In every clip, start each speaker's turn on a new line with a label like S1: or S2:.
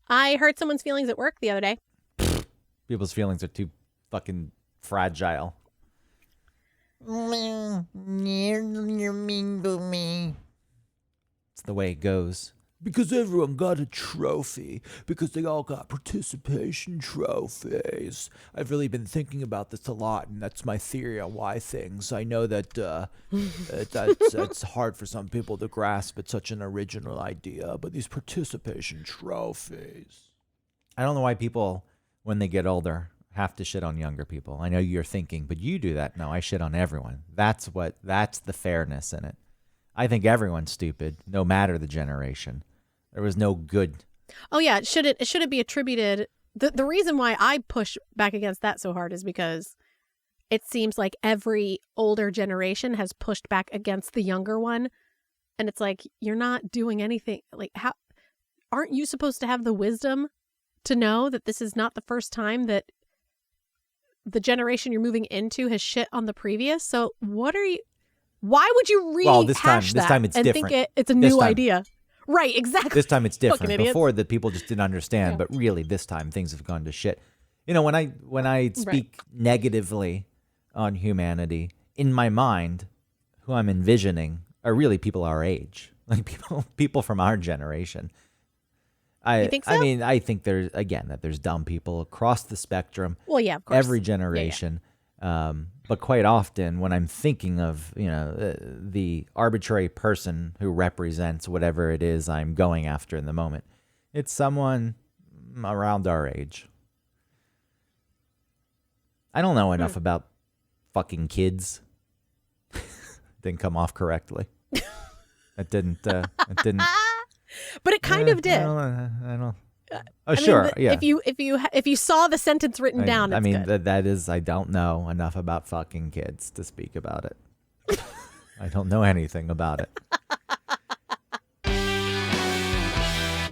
S1: I hurt someone's feelings at work the other day.
S2: People's feelings are too fucking fragile.
S3: You're mean to me.
S2: It's the way it goes.
S4: Because everyone got a trophy. Because they all got participation trophies. I've really been thinking about this a lot, and that's my theory on why things. I know that that's hard for some people to grasp. It's such an original idea, but these participation trophies.
S2: I don't know why people, when they get older, have to shit on younger people. I know you're thinking, but you do that. No, I shit on everyone. That's the fairness in it. I think everyone's stupid, no matter the generation. There was no good.
S1: Oh yeah, should it be attributed? The reason why I push back against that so hard is because it seems like every older generation has pushed back against the younger one, and it's like, you're not doing anything. Like, how aren't you supposed to have the wisdom to know that this is not the first time that the generation you're moving into has shit on the previous? So why would you rehash
S2: this time it's
S1: and
S2: different.
S1: think it's a new idea? Right, exactly.
S2: This time it's different.
S1: Fucking idiots.
S2: Before that, people just didn't understand, but really this time things have gone to shit. You know, when I speak negatively on humanity, in my mind, who I'm envisioning are really people our age, like people from our generation.
S1: You think so?
S2: I mean, I think there's dumb people across the spectrum.
S1: Well, yeah, of course.
S2: Every generation. Yeah. But quite often when I'm thinking of, the arbitrary person who represents whatever it is I'm going after in the moment, it's someone around our age. I don't know enough about fucking kids. Didn't come off correctly. It didn't.
S1: But it kind of did.
S2: I don't. Oh, sure. Yeah.
S1: If you saw the sentence written down, it's good.
S2: that is. I don't know enough about fucking kids to speak about it. I don't know anything about it.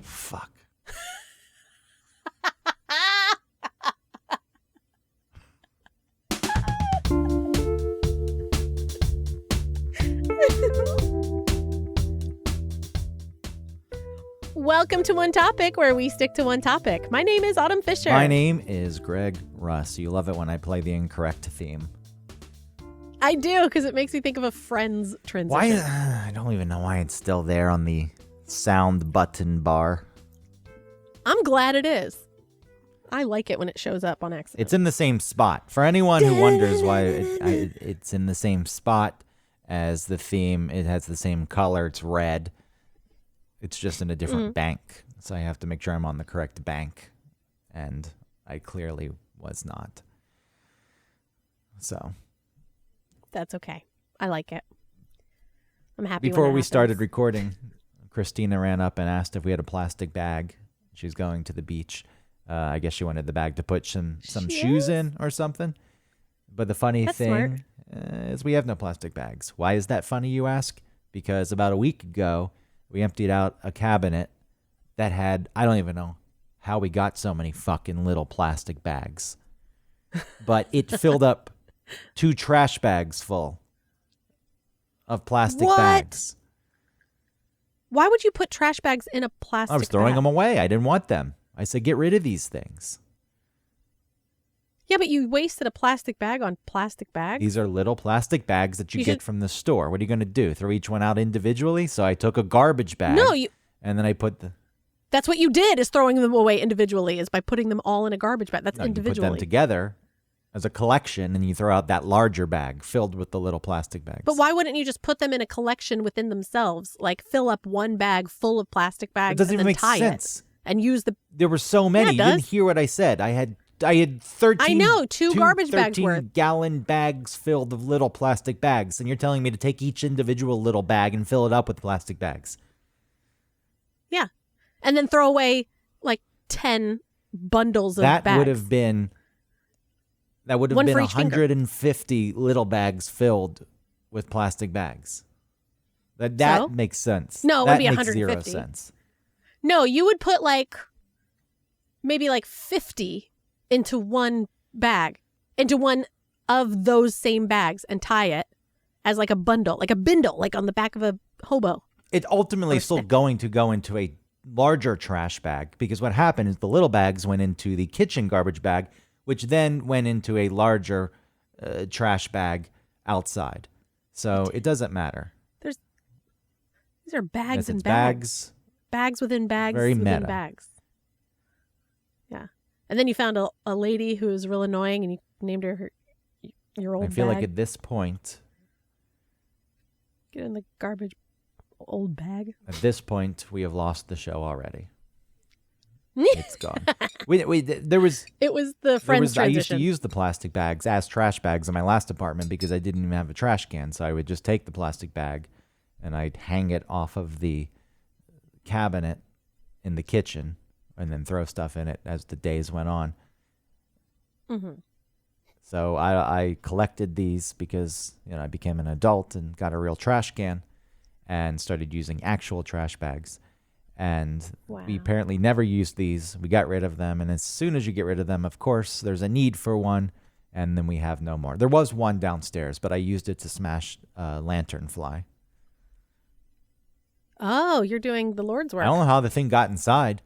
S2: Fuck.
S1: Welcome to One Topic, where we stick to one topic. My name is Autumn Fisher.
S2: My name is Greg Russ. You love it when I play the incorrect theme.
S1: I do, because it makes me think of a Friends transition.
S2: Why? I don't even know why it's still there on the sound button bar.
S1: I'm glad it is. I like it when it shows up on accident.
S2: It's in the same spot. For anyone who wonders why it's in the same spot as the theme, it has the same color. It's red. It's just in a different bank. So I have to make sure I'm on the correct bank. And I clearly was not. So.
S1: That's okay. I like it. I'm happy.
S2: Before we
S1: happens.
S2: started recording, Christina ran up and asked if we had a plastic bag. She's going to the beach. I guess she wanted the bag to put some shoes in or something. But the funny thing is we have no plastic bags. Why is that funny, you ask? Because about a week ago, we emptied out a cabinet that had, I don't even know how we got so many fucking little plastic bags. But it filled up 2 trash bags full of plastic bags.
S1: Why would you put trash bags in a plastic bag?
S2: I was throwing them away. I didn't want them. I said, get rid of these things.
S1: Yeah, but you wasted a plastic bag on plastic bags.
S2: These are little plastic bags that you get from the store. What are you going to do? Throw each one out individually? So I took a garbage bag.
S1: No,
S2: and then I put the...
S1: That's what you did, is throwing them away individually, is by putting them all in a garbage bag. That's individually.
S2: You put them together as a collection, and you throw out that larger bag filled with the little plastic bags.
S1: But why wouldn't you just put them in a collection within themselves? Like, fill up one bag full of plastic bags
S2: and then
S1: make
S2: tie sense.
S1: It and use the...
S2: There were so many.
S1: Yeah,
S2: you didn't hear what I said. I had 13.
S1: I know, two garbage bags worth.
S2: 13-gallon bags filled of little plastic bags, and you're telling me to take each individual little bag and fill it up with plastic bags.
S1: Yeah, and then throw away like 10 bundles of bags.
S2: That would have been 150 little bags filled with plastic bags. That makes sense.
S1: No, it would be 150.
S2: That makes 0 sense.
S1: No, you would put maybe 50 into one bag, into one of those same bags, and tie it as like a bundle, like a bindle, like on the back of a hobo.
S2: It's ultimately still going to go into a larger trash bag, because what happened is the little bags went into the kitchen garbage bag, which then went into a larger trash bag outside. So it doesn't matter.
S1: These are bags
S2: Yes,
S1: and
S2: it's
S1: bags. Bags within bags
S2: Very
S1: within
S2: meta.
S1: bags. Yeah. And then you found a lady who was real annoying and you named her your old
S2: I feel
S1: bag.
S2: like at this point,
S1: Get in the garbage old bag.
S2: we have lost the show already. It's gone. There was
S1: It was the friends
S2: I used to
S1: transition.
S2: use the plastic bags as trash bags in my last apartment because I didn't even have a trash can. So I would just take the plastic bag and I'd hang it off of the cabinet in the kitchen and then throw stuff in it as the days went on.
S1: Mhm.
S2: So I collected these because I became an adult and got a real trash can and started using actual trash bags. And
S1: Wow.
S2: we apparently never used these. We got rid of them. And as soon as you get rid of them, of course, there's a need for one. And then we have no more. There was one downstairs, but I used it to smash lanternfly.
S1: Oh, you're doing the Lord's work.
S2: I don't know how the thing got inside,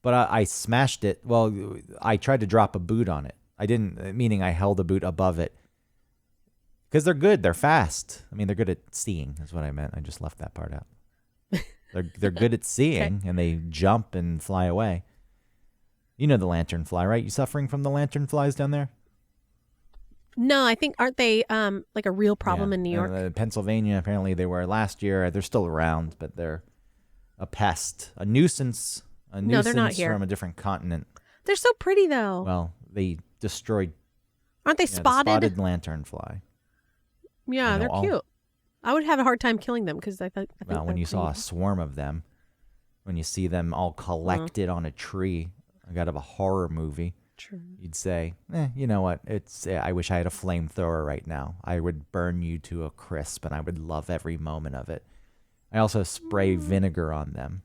S2: but I smashed it. Well, I tried to drop a boot on it. I didn't, meaning I held a boot above it. Because they're good. They're fast. I mean, they're good at seeing, is what I meant. I just left that part out. They're good at seeing, and they jump and fly away. You know the lanternfly, right? You suffering from the lanternflies down there?
S1: No, I think aren't they like a real problem
S2: Yeah.
S1: in New York?
S2: Pennsylvania, apparently they were last year. They're still around, but they're a pest, a nuisance.
S1: No, they're not here.
S2: From a different continent.
S1: They're so pretty though.
S2: Well, they destroyed
S1: Aren't they
S2: the
S1: spotted?
S2: spotted lanternfly.
S1: Yeah,
S2: I
S1: they're
S2: know
S1: cute. I would have a hard time killing them because I think
S2: Well, when
S1: they're
S2: you saw a
S1: pretty.
S2: swarm of them, when you see them all collected on a tree, like out of a horror movie,
S1: True.
S2: you'd say, you know what? I wish I had a flamethrower right now. I would burn you to a crisp, and I would love every moment of it. I also spray vinegar on them.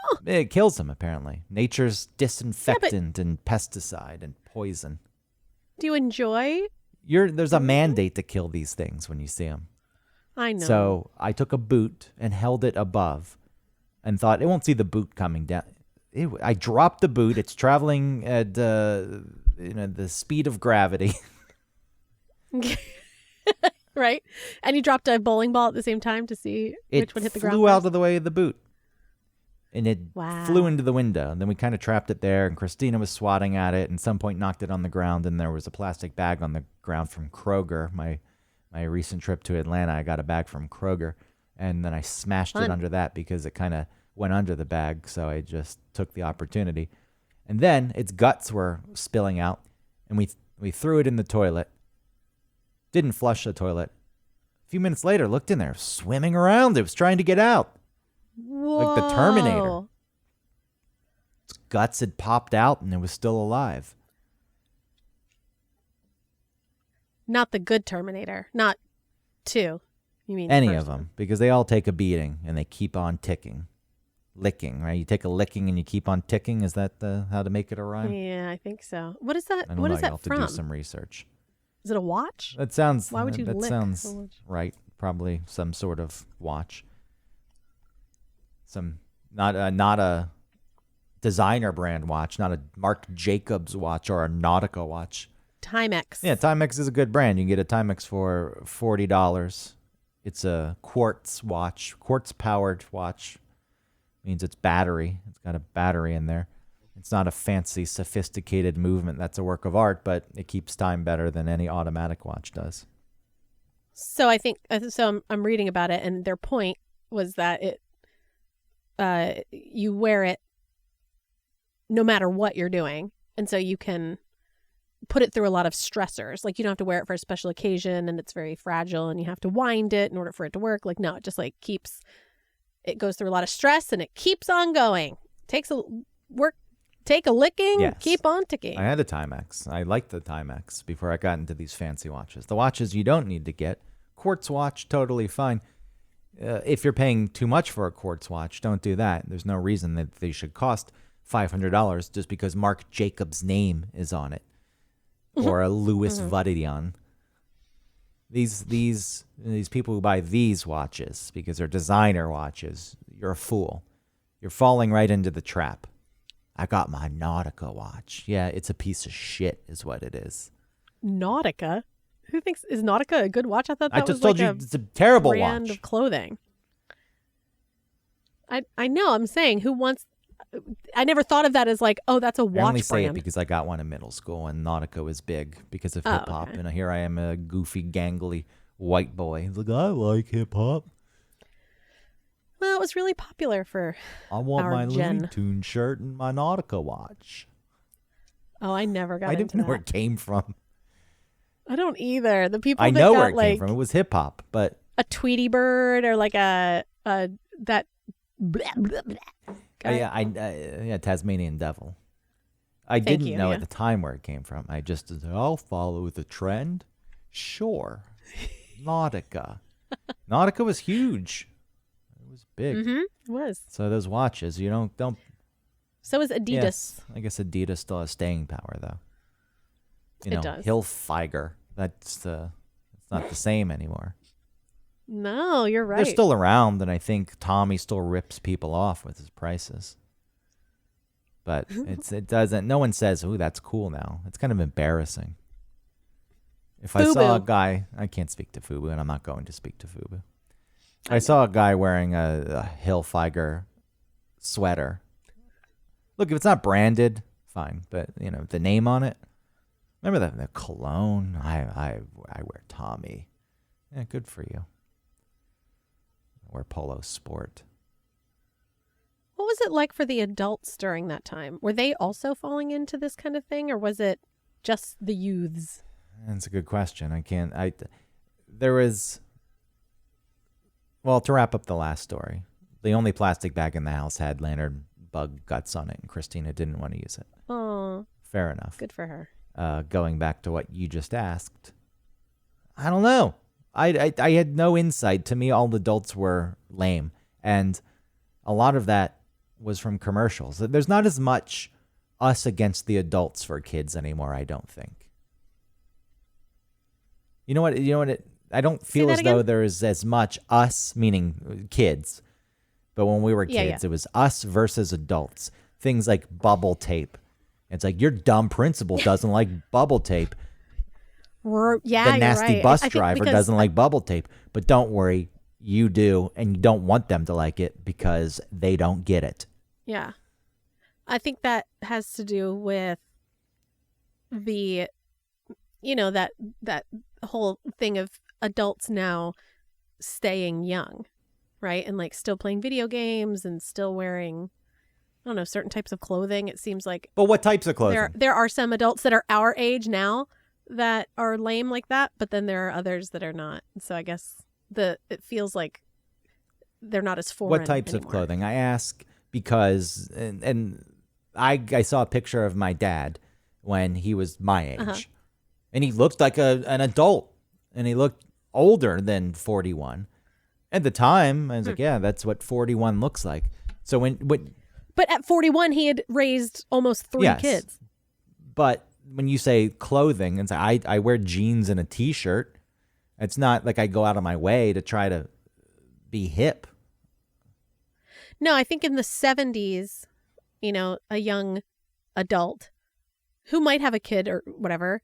S1: Oh.
S2: It kills them, apparently. Nature's disinfectant and pesticide and poison.
S1: Do you enjoy?
S2: There's a mandate to kill these things when you see them.
S1: I know.
S2: So I took a boot and held it above and thought, it won't see the boot coming down. I dropped the boot. It's traveling at the speed of gravity.
S1: Right? And you dropped a bowling ball at the same time to see which one hit the ground.
S2: It flew out
S1: first?
S2: of the way of the boot. And it
S1: Wow.
S2: flew into the window. And then we kind of trapped it there, and Christina was swatting at it, and at some point knocked it on the ground, and there was a plastic bag on the ground from Kroger. My recent trip to Atlanta, I got a bag from Kroger, and then I smashed it
S1: Fun.
S2: under that because it kind of went under the bag, so I just took the opportunity. And then its guts were spilling out, and we threw it in the toilet. Didn't flush the toilet. A few minutes later, looked in there, swimming around. It was trying to get out. Like the Terminator.
S1: Whoa.
S2: Its guts had popped out and it was still alive.
S1: Not the good Terminator. Not 2. You mean
S2: Any
S1: first
S2: of
S1: one.
S2: them, because they all take a beating and they keep on ticking. Licking, right? You take a licking and you keep on ticking. Is that how to make it a rhyme?
S1: Yeah, I think so. What is that?
S2: I don't
S1: What
S2: know.
S1: is
S2: You'll
S1: that
S2: have to
S1: from?
S2: do some research.
S1: Is it a watch?
S2: That sounds.
S1: Why would you
S2: that
S1: lick
S2: sounds
S1: a watch?
S2: right. Probably some sort of watch. Not a designer brand watch, not a Marc Jacobs watch or a Nautica watch.
S1: Timex.
S2: Yeah, Timex is a good brand. You can get a Timex for $40. It's a quartz watch, quartz powered watch. Means it's battery. It's got a battery in there. It's not a fancy, sophisticated movement that's a work of art, but it keeps time better than any automatic watch does.
S1: So I think I'm reading about it, and their point was that you wear it no matter what you're doing, and so you can put it through a lot of stressors. Like you don't have to wear it for a special occasion, and it's very fragile, and you have to wind it in order for it to work. Like no, it just it goes through a lot of stress, and it keeps on going. Take a licking,
S2: Yes.
S1: keep on ticking.
S2: I had a Timex. I liked the Timex before I got into these fancy watches. The watches you don't need to get. Quartz watch, totally fine. If you're paying too much for a quartz watch, don't do that. There's no reason that they should cost $500 just because Marc Jacobs' name is on it. Or a Louis Vuitton. These people who buy these watches because they're designer watches, you're a fool. You're falling right into the trap. I got my Nautica watch. Yeah, it's a piece of shit is what it is.
S1: Nautica? Who thinks, is Nautica a good watch? I thought that
S2: I
S1: was
S2: just told
S1: like
S2: you it's a terrible
S1: brand
S2: watch.
S1: of clothing. I know, I'm saying, who wants, I never thought of that as like, oh, that's a watch
S2: I only say it
S1: brand.
S2: because I got one in middle school and Nautica was big because of
S1: Oh,
S2: hip hop.
S1: okay.
S2: And here I am, a goofy, gangly white boy. He's like, I like hip hop.
S1: Well, it was really popular for,
S2: I want
S1: Our
S2: my
S1: gen.
S2: Looney Tunes shirt and my Nautica watch.
S1: oh, I never got
S2: I
S1: into
S2: didn't know
S1: that.
S2: where it came from.
S1: I don't either. The people
S2: I
S1: that
S2: know
S1: got
S2: where it
S1: like
S2: came from. It was hip hop, but
S1: a Tweety bird or like a that blah, blah, blah guy.
S2: yeah, Tasmanian Devil. I
S1: Thank
S2: didn't
S1: you,
S2: know
S1: yeah.
S2: at the time where it came from. I just said, I'll follow the trend. Sure. Nautica. Nautica was huge. It was big.
S1: Mm-hmm. It was.
S2: So those watches, you don't.
S1: So is Adidas.
S2: Yes, I guess Adidas still has staying power though. You
S1: It
S2: know,
S1: does.
S2: Hilfiger. It's not the same anymore.
S1: No, you're right.
S2: They're still around, and I think Tommy still rips people off with his prices. But it doesn't. No one says, "Ooh, that's cool." Now it's kind of embarrassing. If I saw a
S1: Fubu.
S2: guy, I can't speak to Fubu, and I'm not going to speak to Fubu. I saw a guy wearing a Hilfiger sweater. Look, if it's not branded, fine, but you know the name on it. Remember the cologne? I wear Tommy. Yeah, good for you. I wear Polo Sport.
S1: What was it like for the adults during that time? Were they also falling into this kind of thing, or was it just the youths?
S2: That's a good question. There was, well, to wrap up the last story, the only plastic bag in the house had lantern bug guts on it, and Christina didn't want to use it.
S1: Oh,
S2: Fair enough.
S1: good for her.
S2: Going back to what you just asked, I don't know. I had no insight. To me, all the adults were lame, and a lot of that was from commercials. There's not as much us against the adults for kids anymore, I don't think. You know what? I don't feel
S1: that
S2: as though
S1: again?
S2: there is as much us, meaning kids. But when we were
S1: Yeah,
S2: kids, it was us versus adults. Things like bubble tape. It's like your dumb principal doesn't like bubble tape.
S1: Yeah,
S2: The nasty
S1: you're right.
S2: bus
S1: I think
S2: driver
S1: because
S2: doesn't like bubble tape. But don't worry, you do, and you don't want them to like it because they don't get it.
S1: Yeah. I think that has to do with the, that whole thing of adults now staying young, right? And like still playing video games and still wearing, I don't know, certain types of clothing. It seems like
S2: But what types of clothing?
S1: there are some adults that are our age now that are lame like that, but then there are others that are not. So I guess it feels like they're not as foreign.
S2: What types of
S1: anymore.
S2: clothing? I ask because, and I saw a picture of my dad when he was my age,
S1: Uh-huh.
S2: and he looked like an adult, and he looked older than 41. At the time, I was like, yeah, that's what 41 looks like. So when
S1: But at 41, he had raised almost 3
S2: Yes.
S1: kids.
S2: But when you say clothing, and I wear jeans and a t-shirt, it's not like I go out of my way to try to be hip.
S1: No, I think in the 70s, a young adult who might have a kid or whatever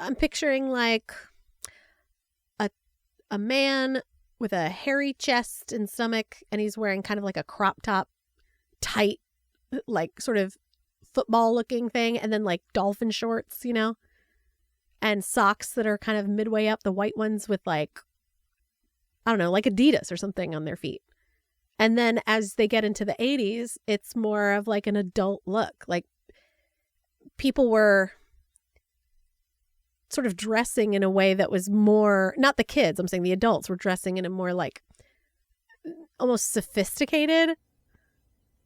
S1: I'm picturing like a man with a hairy chest and stomach, and he's wearing kind of like a crop top, tight, like sort of football looking thing, and then like dolphin shorts, and socks that are kind of midway up, the white ones with like, I don't know, like Adidas or something on their feet. And then as they get into the 80s, it's more of like an adult look. Like people were sort of dressing in a way that was more, not the kids, I'm saying the adults were dressing in a more like almost sophisticated.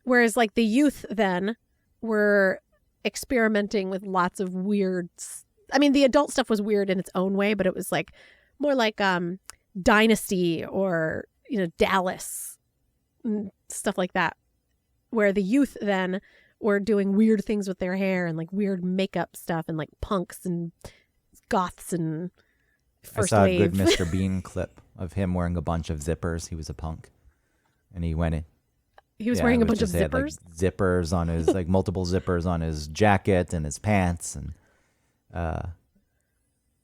S1: Whereas like the youth then were experimenting with lots of weird, I mean, the adult stuff was weird in its own way, but it was like more like Dynasty or, Dallas and stuff like that. Where the youth then were doing weird things with their hair and like weird makeup stuff and like punks and goths and first
S2: I saw
S1: wave.
S2: a good Mr. Bean clip of him wearing a bunch of zippers. He was a punk. And he went in.
S1: He was
S2: Yeah,
S1: wearing
S2: it
S1: a bunch of
S2: just- he had, like,
S1: zippers.
S2: zippers on his like multiple zippers on his jacket and his pants, and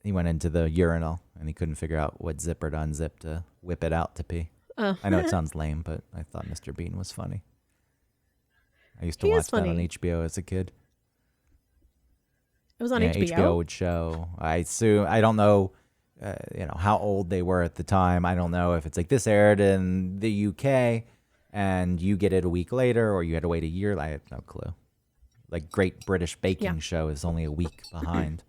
S2: he went into the urinal and he couldn't figure out what zipper to unzip to whip it out to pee.
S1: Oh.
S2: I know it sounds lame, but I thought Mr. Bean was funny. I used to
S1: He is
S2: watch that on
S1: funny.
S2: HBO as a kid.
S1: It was on
S2: Yeah,
S1: HBO.
S2: would show. I assume I don't know, how old they were at the time. I don't know if it's like this aired in the UK and you get it a week later, or you had to wait a year. I have no clue. Like Great British Baking
S1: Yeah.
S2: Show is only a week behind.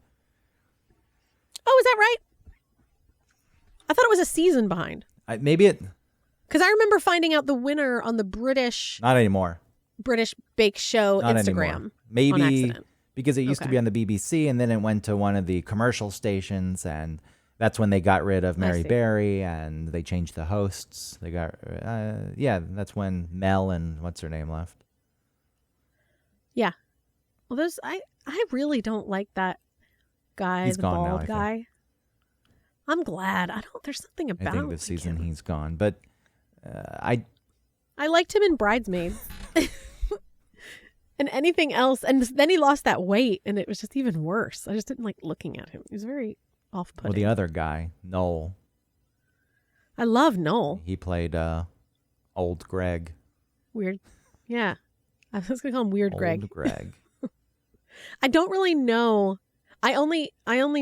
S1: Oh, is that right? I thought it was a season behind.
S2: Maybe it
S1: Because I remember finding out the winner on the British
S2: not anymore.
S1: Bake Show
S2: Not
S1: Instagram
S2: anymore.
S1: on
S2: Maybe
S1: accident.
S2: because it used to
S1: Okay.
S2: be on the BBC and then it went to one of the commercial stations, and that's when they got rid of Mary
S1: see.
S2: Berry and they changed the hosts. They got that's when Mel and what's her name left.
S1: Yeah. Well, I really don't like that guy,
S2: He's
S1: the
S2: gone now,
S1: bald
S2: I think.
S1: guy. I'm glad. There's something about
S2: I think this season
S1: him.
S2: he's gone, but I
S1: I liked him in Bridesmaids. And anything else. And then he lost that weight and it was just even worse. I just didn't like looking at him. He was very off-putting.
S2: well the other guy Noel,
S1: I love Noel.
S2: he played old Greg.
S1: Weird. Yeah. I was going to call him Weird Greg.
S2: Old Greg.
S1: I don't really know. I only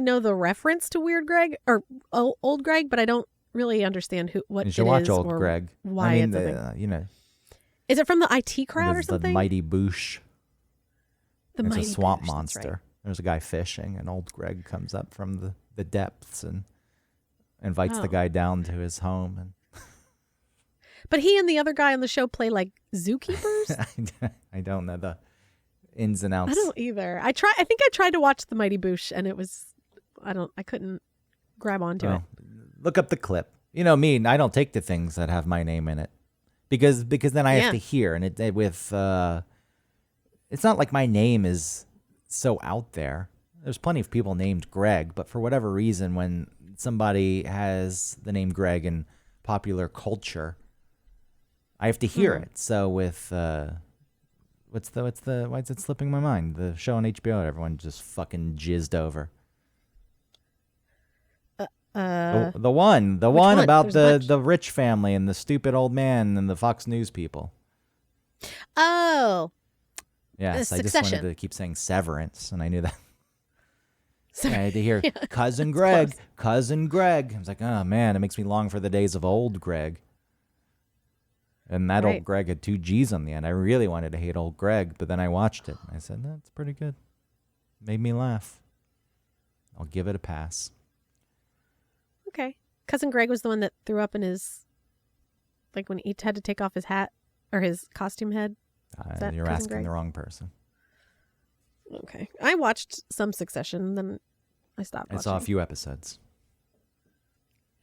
S1: know the reference to Weird Greg or Old Greg, but I don't really understand what
S2: You
S1: it
S2: should watch
S1: is
S2: Old
S1: or
S2: Greg.
S1: why
S2: I mean,
S1: it's a thing. Is it from the IT crowd or
S2: there's
S1: something?
S2: the Mighty Boosh.
S1: The
S2: It's a
S1: Mighty
S2: swamp
S1: Boosh, that's
S2: monster.
S1: right.
S2: There's a guy fishing, and old Greg comes up from the depths and invites the
S1: Oh.
S2: guy down to his home. And
S1: But he and the other guy on the show play like zookeepers.
S2: I don't know the ins and outs.
S1: I don't either. I think I tried to watch the Mighty Boosh and it was I couldn't grab onto it.
S2: Well, look up the clip. You know me, I don't take the things that have my name in it because then I
S1: Yeah.
S2: have to hear, and it with it's not like my name is so out there. There's plenty of people named Greg, but for whatever reason, when somebody has the name Greg in popular culture, I have to hear it. So with why is it slipping my mind? The show on HBO that everyone just fucking jizzed over. The one
S1: one?
S2: about
S1: There's a bunch.
S2: the rich family and the stupid old man and the Fox News people.
S1: Oh.
S2: Yes, I just
S1: Succession.
S2: wanted to keep saying Severance, and I knew that.
S1: Sorry.
S2: I had to hear cousin Greg, cousin Greg. I was like, oh man, it makes me long for the days of old Greg. And that
S1: Right.
S2: old Greg had 2 G's on the end. I really wanted to hate old Greg, but then I watched it. And I said, that's pretty good. Made me laugh. I'll give it a pass.
S1: Okay. Cousin Greg was the one that threw up in his, like when he had to take off his hat or his costume head. Is that
S2: You're
S1: Cousin
S2: asking
S1: Greg?
S2: the wrong person.
S1: Okay. I watched some Succession, then I stopped
S2: I
S1: watching.
S2: saw a few episodes.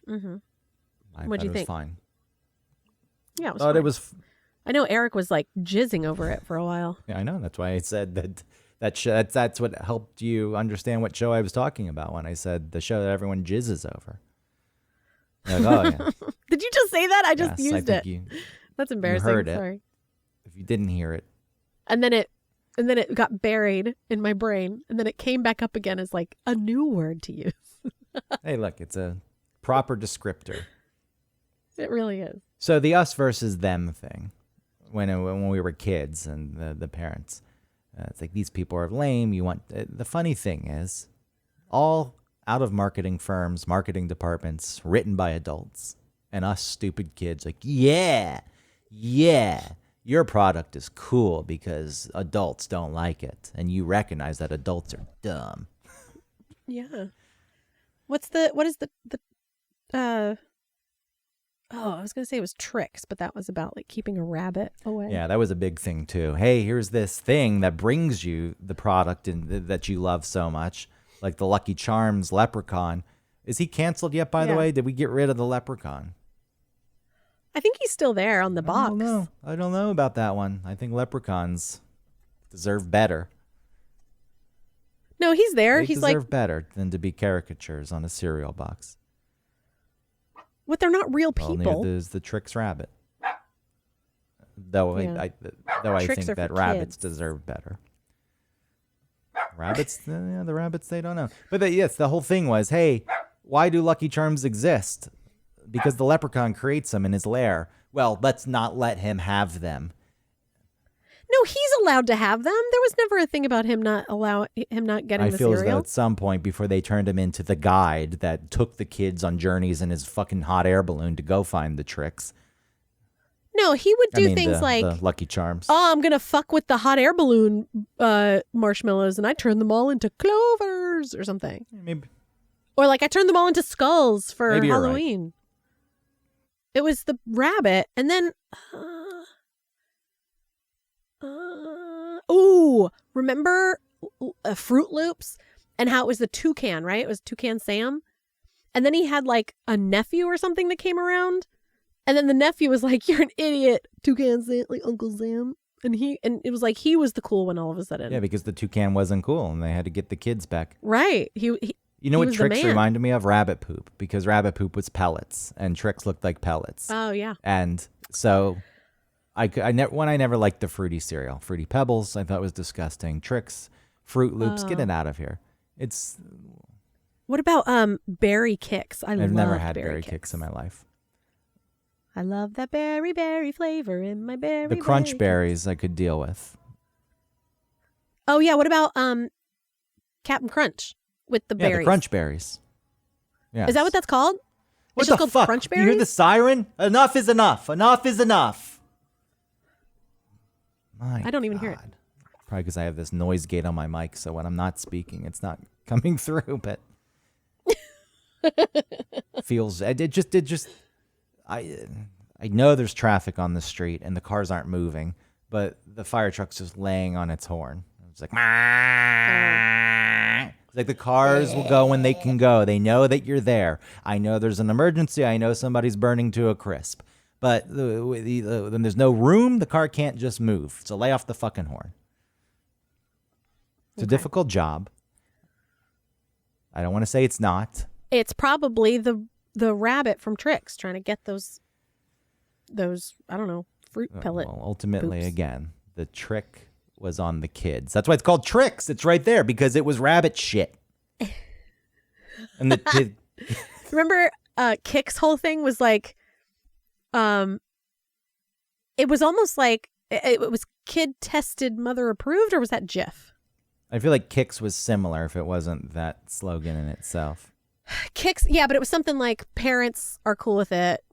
S1: Mm-hmm.
S2: I
S1: What'd
S2: thought
S1: you
S2: it was
S1: think?
S2: fine.
S1: Yeah, it was
S2: Thought
S1: fine.
S2: it was.
S1: I know Eric was like jizzing over it for a while.
S2: Yeah, I know. That's why I said that's what helped you understand what show I was talking about when I said the show that everyone jizzes over. You're like, oh yeah.
S1: Did you just say that? I just
S2: Yes, I
S1: used
S2: think
S1: it.
S2: you,
S1: That's embarrassing.
S2: heard it.
S1: Sorry.
S2: if you didn't hear it,
S1: And then it got buried in my brain, and then it came back up again as like a new word to use.
S2: hey, look, it's a proper descriptor.
S1: It really is.
S2: So the us versus them thing, when we were kids and the parents, it's like these people are lame. You want the funny thing is, all out of marketing firms, marketing departments, written by adults, and us stupid kids like yeah, your product is cool because adults don't like it, and you recognize that adults are dumb.
S1: Yeah. What is the I was gonna say it was Tricks, but that was about like keeping a rabbit away.
S2: Yeah, that was a big thing too. Hey, here's this thing that brings you the product that you love so much, like the Lucky Charms leprechaun. Is he canceled yet, by the
S1: Yeah.
S2: way? Did we get rid of the leprechaun?
S1: I think he's still there on the box.
S2: I don't know about that one. I think leprechauns deserve better.
S1: No, he's there.
S2: They
S1: He's like,
S2: deserve better than to be caricatures on a cereal box.
S1: what? They're not real
S2: Well,
S1: people.
S2: there's the Trix rabbit. Though
S1: Yeah.
S2: I
S1: Tricks
S2: think
S1: are
S2: that
S1: for
S2: rabbits
S1: kids.
S2: deserve better. Rabbits, the rabbits, they don't know. But yes, the whole thing was, hey, why do Lucky Charms exist? Because the leprechaun creates them in his lair. Well, let's not let him have them.
S1: No, he's allowed to have them. There was never a thing about him not getting
S2: I
S1: the
S2: feel as though
S1: cereal.
S2: at some point before they turned him into the guide that took the kids on journeys in his fucking hot air balloon to go find the tricks.
S1: No, he would do things
S2: the
S1: like,
S2: Lucky Charms.
S1: oh, I'm going to fuck with the hot air balloon marshmallows and I turn them all into clovers or something.
S2: Maybe.
S1: Or like I turned them all into skulls for
S2: Maybe you're right.
S1: Halloween. It was the rabbit. And then, remember Fruit Loops and how it was the toucan, right? It was Toucan Sam. And then he had like a nephew or something that came around. And then the nephew was like, you're an idiot, Toucan Sam, like Uncle Sam. And it was like he was the cool one all of a sudden.
S2: Yeah, because the toucan wasn't cool and they had to get the kids back.
S1: Right.
S2: You know
S1: he
S2: what
S1: was the
S2: Trix
S1: man.
S2: reminded me of? Rabbit poop, because rabbit poop was pellets and Trix looked like pellets.
S1: Oh, yeah.
S2: And so I never liked the fruity cereal. Fruity Pebbles, I thought was disgusting. Trix, Fruit Loops, get it out of here.
S1: What about Berry Kicks?
S2: I've never had Berry Kicks in my life.
S1: I love that berry flavor in my berry.
S2: The Crunch Berries I could deal with.
S1: Oh yeah, what about Captain Crunch with the
S2: Yeah,
S1: berries?
S2: the Crunch Berries. Yeah.
S1: Is that what that's called?
S2: What
S1: It's
S2: the
S1: just called
S2: fuck?
S1: Crunch
S2: You hear the
S1: Berries?
S2: siren? Enough is enough. Enough is enough. My
S1: I don't even hear it.
S2: God. Probably because I have this noise gate on my mic, so when I'm not speaking, it's not coming through. But feels it just. I know there's traffic on the street and the cars aren't moving, but the fire truck's just laying on its horn. It's like, it's like the cars will go when they can go. They know that you're there. I know there's an emergency. I know somebody's burning to a crisp. But when there's no room, the car can't just move. So lay off the fucking horn. It's a difficult job. I don't want to say it's not.
S1: It's probably the rabbit from Trix trying to get those I don't know, fruit pellet.
S2: Well, ultimately,
S1: poops.
S2: again, the trick was on the kids. That's why it's called Tricks. It's right there because it was rabbit shit. And the kid,
S1: Remember Kik's whole thing was like it was almost like it was kid tested, mother approved, or was that Jif?
S2: I feel like Kicks was similar if it wasn't that slogan in itself.
S1: Kicks, yeah, but it was something like parents are cool with it,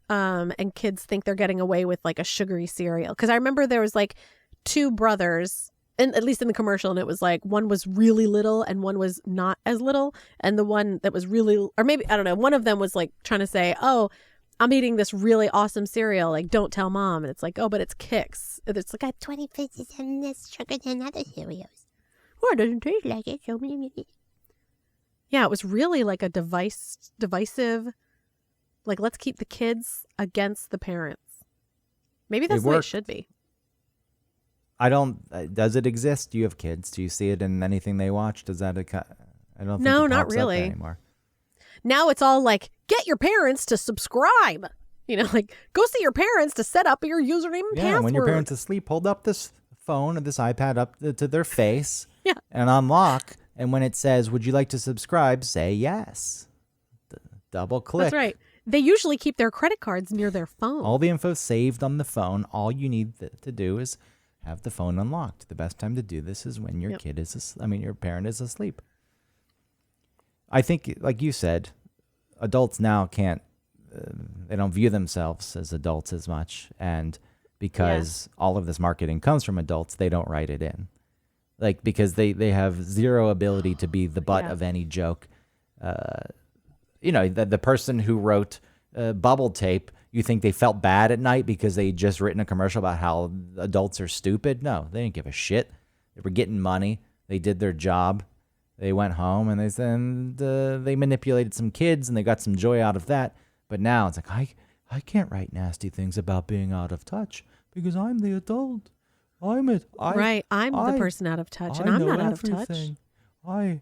S1: and kids think they're getting away with like a sugary cereal. Because I remember there was like two brothers, and at least in the commercial, and it was like one was really little and one was not as little, and the one that was really, or maybe I don't know, one of them was like trying to say, "Oh, I'm eating this really awesome cereal, like don't tell mom," and it's like, "Oh, but it's Kicks." It's like, "I
S3: 20% less sugar than other cereals.
S1: oh, it doesn't taste like it." So yeah, it was really like a divisive, like let's keep the kids against the parents. Maybe that's the way it
S2: worked.
S1: should be.
S2: I don't. Does it exist? Do you have kids? Do you see it in anything they watch? Does that? I don't think
S1: No,
S2: it
S1: not
S2: pops up
S1: really.
S2: anymore.
S1: Now it's all like, get your parents to subscribe. You know, like go see your parents to set up your username and
S2: Yeah,
S1: password.
S2: when your parents asleep, hold up this phone or this iPad up to their face
S1: Yeah.
S2: and unlock. And when it says, "Would you like to subscribe?" say yes. Double click.
S1: That's right. They usually keep their credit cards near their phone.
S2: All the info saved on the phone. All you need to do is have the phone unlocked. The best time to do this is when your kid is, your parent is asleep. I think, like you said, adults now can't. They don't view themselves as adults as much, and because all of this marketing comes from adults, they don't write it in. Like, because they have zero ability to be the butt of any joke. The person who wrote Bubble Tape, you think they felt bad at night because they just written a commercial about how adults are stupid? No, they didn't give a shit. They were getting money. They did their job. They went home and they manipulated some kids and they got some joy out of that. But now it's like, I can't write nasty things about being out of touch because I'm the adult. I'm the
S1: person out of touch, and I'm not out of touch.
S4: I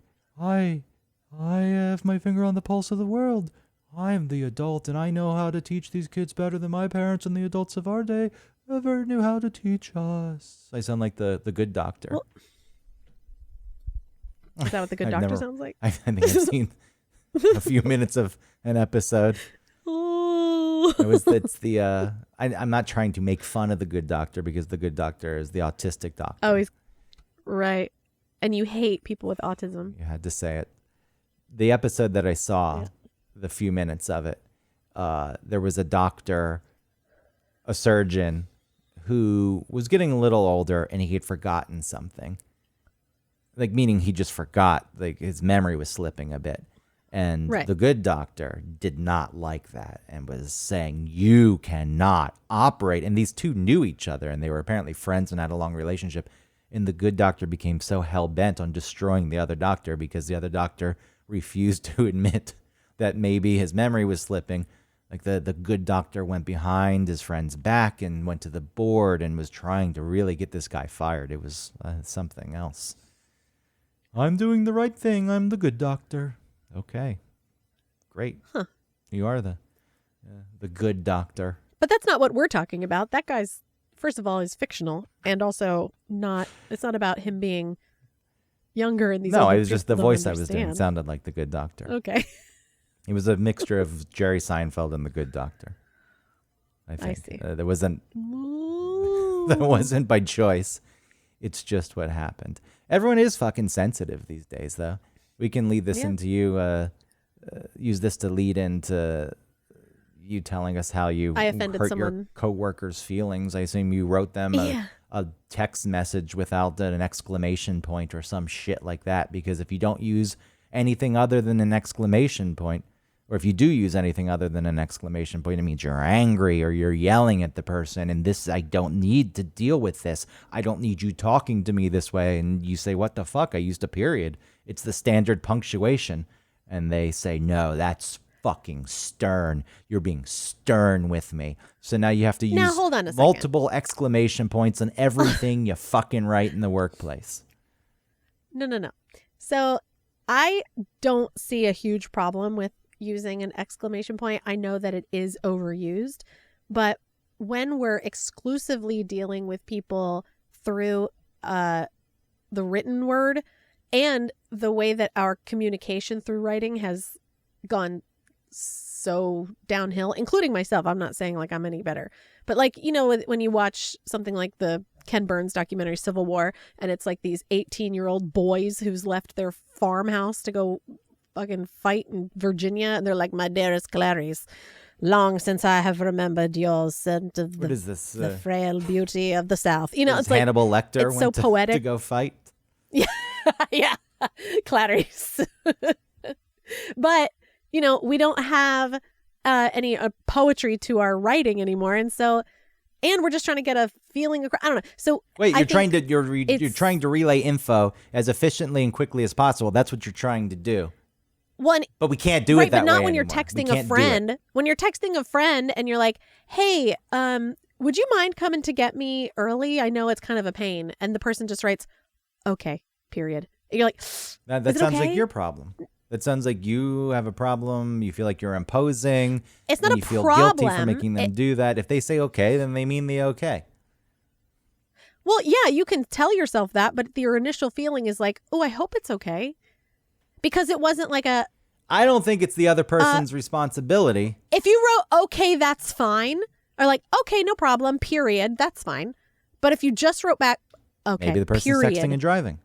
S4: have my finger on the pulse of the world. I'm the adult, and I know how to teach these kids better than my parents and the adults of our day
S2: never knew how to teach us. I sound like the good doctor.
S1: Well, is that what the good doctor sounds like?
S2: I think I've seen a few minutes of an episode.
S1: Oh.
S2: I'm not trying to make fun of the good doctor because the good doctor is the autistic doctor.
S1: Oh, he's right. And you hate people with autism.
S2: You had to say it. The episode that I saw, the few minutes of it, there was a doctor, a surgeon, who was getting a little older and he had forgotten something. Like, meaning he just forgot, like his memory was slipping a bit. And the good doctor did not like that and was saying, you cannot operate. And these two knew each other and they were apparently friends and had a long relationship. And the good doctor became so hell-bent on destroying the other doctor because the other doctor refused to admit that maybe his memory was slipping. Like the good doctor went behind his friend's back and went to the board and was trying to really get this guy fired. It was something else. I'm doing the right thing. I'm the good doctor. Okay, great.
S1: Huh.
S2: You are the good doctor.
S1: But that's not what we're talking about. That guy's, first of all, is fictional, and also not. It's not about him being younger in these.
S2: No, it was just the voice I was doing sounded like the good doctor.
S1: Okay.
S2: It was a mixture of Jerry Seinfeld and the good doctor. I think.
S1: I see.
S2: That wasn't by choice. It's just what happened. Everyone is fucking sensitive these days, though. We can lead this into you, use this to lead into you telling us how you hurt your coworkers' feelings. I assume you wrote them a text message without an exclamation point or some shit like that. Because if you don't use anything other than an exclamation point, or if you do use anything other than an exclamation point, it means you're angry or you're yelling at the person. And this, I don't need to deal with this. I don't need you talking to me this way. And you say, what the fuck? I used a period. It's the standard punctuation. And they say, no, that's fucking stern. You're being stern with me. So now you have to use multiple exclamation points on everything you fucking write in the workplace.
S1: No. So I don't see a huge problem with using an exclamation point. I know that it is overused, but when we're exclusively dealing with people through the written word and the way that our communication through writing has gone so downhill, including myself, I'm not saying like I'm any better, but like, you know, when you watch something like the Ken Burns documentary Civil War, and it's like these 18-year-old boys who's left their farmhouse to go fucking fight in Virginia, and they're like, my dearest Clarice, long since I have remembered your scent of the frail beauty of the South. You know, it's like
S2: Hannibal Lecter
S1: it's
S2: went
S1: so poetic
S2: to go fight.
S1: Yeah, yeah, Clarice. But you know, we don't have any poetry to our writing anymore, and we're just trying to get a feeling across. I don't know. So
S2: wait, you're trying to relay info as efficiently and quickly as possible. That's what you're trying to do. But we can't do it that way.
S1: Right, but not when
S2: anymore.
S1: You're texting a friend. When you're texting a friend and you're like, hey, would you mind coming to get me early? I know it's kind of a pain. And the person just writes, okay, period. And you're like,
S2: that sounds like your problem. That sounds like you have a problem. You feel like you're imposing.
S1: It's not a
S2: you feel
S1: problem.
S2: guilty for making them do that. If they say okay, then they mean the okay.
S1: Well, yeah, you can tell yourself that, but your initial feeling is like, oh, I hope it's okay. Because it wasn't like
S2: I don't think it's the other person's responsibility.
S1: If you wrote, okay, that's fine, or like, okay, no problem, period, that's fine. But if you just wrote back, okay,
S2: maybe the person's
S1: period.
S2: Texting and driving.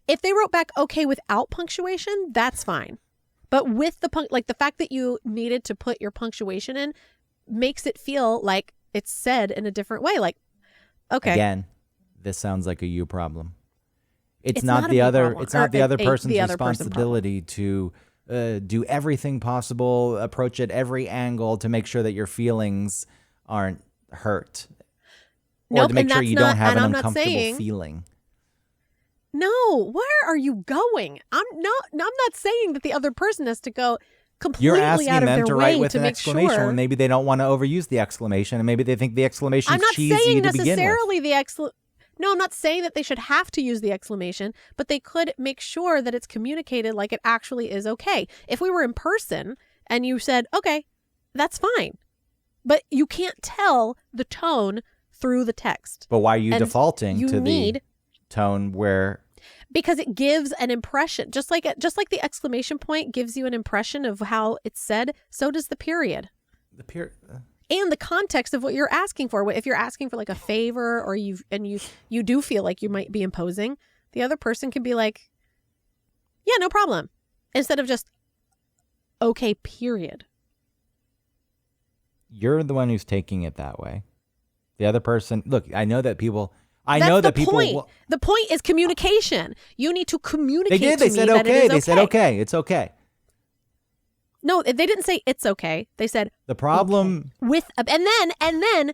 S1: If they wrote back, okay, without punctuation, that's fine. But with the the fact that you needed to put your punctuation in makes it feel like it's said in a different way. Like, okay.
S2: Again, this sounds like a you problem. It's not the other. It's not the other person's responsibility to do everything possible, approach at every angle to make sure that your feelings aren't hurt, or to make sure you don't have an uncomfortable feeling.
S1: No, where are you going? I'm not saying that the other person has to go completely
S2: You're asking
S1: out of
S2: them
S1: their
S2: to
S1: way
S2: write with
S1: to
S2: an
S1: make
S2: exclamation
S1: sure.
S2: when maybe they don't want to overuse the exclamation, and maybe they think the exclamation is cheesy to begin with.
S1: I'm not saying necessarily No, I'm not saying that they should have to use the exclamation, but they could make sure that it's communicated like it actually is okay. If we were in person and you said, okay, that's fine, but you can't tell the tone through the text.
S2: But why are you
S1: And
S2: defaulting
S1: you
S2: to
S1: need-
S2: the tone where?
S1: Because it gives an impression, just like the exclamation point gives you an impression of how it's said, so does the period. And the context of what you're asking for. If you're asking for like a favor, or you do feel like you might be imposing, the other person can be like, yeah, no problem, instead of just, okay, period.
S2: You're the one who's taking it that way. The other person, look, I know that people.
S1: Point. The point is communication. You need to communicate.
S2: They did. They said okay. They said okay. It's okay.
S1: No, they didn't say it's okay. They said
S2: the problem
S1: with, and then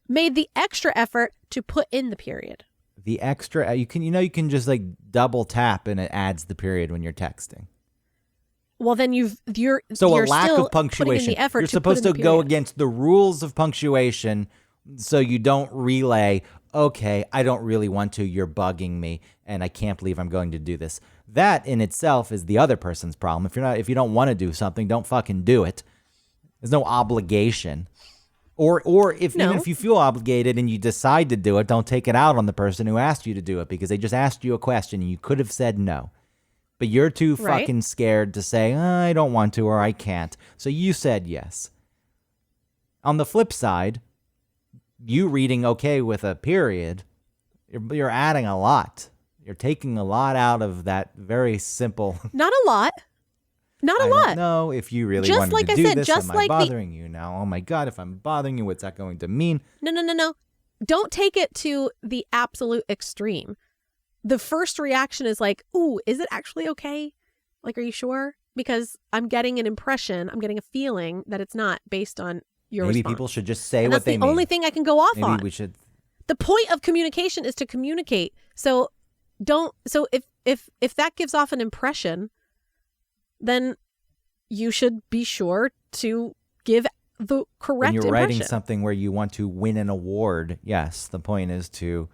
S1: made the extra effort to put in the period.
S2: The extra, you can just like double tap and it adds the period when you're texting.
S1: Well, then you're
S2: a lack
S1: still
S2: of punctuation.
S1: putting in the effort
S2: You're
S1: to
S2: supposed
S1: put
S2: to
S1: in the
S2: go
S1: period.
S2: against the rules of punctuation, so you don't relay. Okay, I don't really want to. You're bugging me, and I can't believe I'm going to do this. That in itself is the other person's problem. If you don't want to do something, don't fucking do it. There's no obligation. Or even if you feel obligated and you decide to do it, don't take it out on the person who asked you to do it, because they just asked you a question and you could have said no. But you're too fucking scared to say, I don't want to, or I can't. So you said yes. On the flip side, you reading okay with a period, you're adding a lot. You're taking a lot out of that very simple.
S1: Not a lot. Not a lot.
S2: No, if you really
S1: Just
S2: wanted
S1: like
S2: to
S1: I
S2: do
S1: said,
S2: this,
S1: just
S2: am
S1: like
S2: I bothering you now? Oh my God, if I'm bothering you, what's that going to mean?
S1: No. Don't take it to the absolute extreme. The first reaction is like, ooh, is it actually okay? Like, are you sure? Because I'm getting an impression, I'm getting a feeling that it's not based on your
S2: Maybe
S1: response.
S2: people should just say
S1: And
S2: what
S1: that's
S2: they
S1: the
S2: mean.
S1: only thing I can go off
S2: Maybe
S1: on.
S2: we should.
S1: The point of communication is to communicate. So if that gives off an impression, then you should be sure to give the correct
S2: When you're
S1: impression.
S2: writing something where you want to win an award, yes, the point is to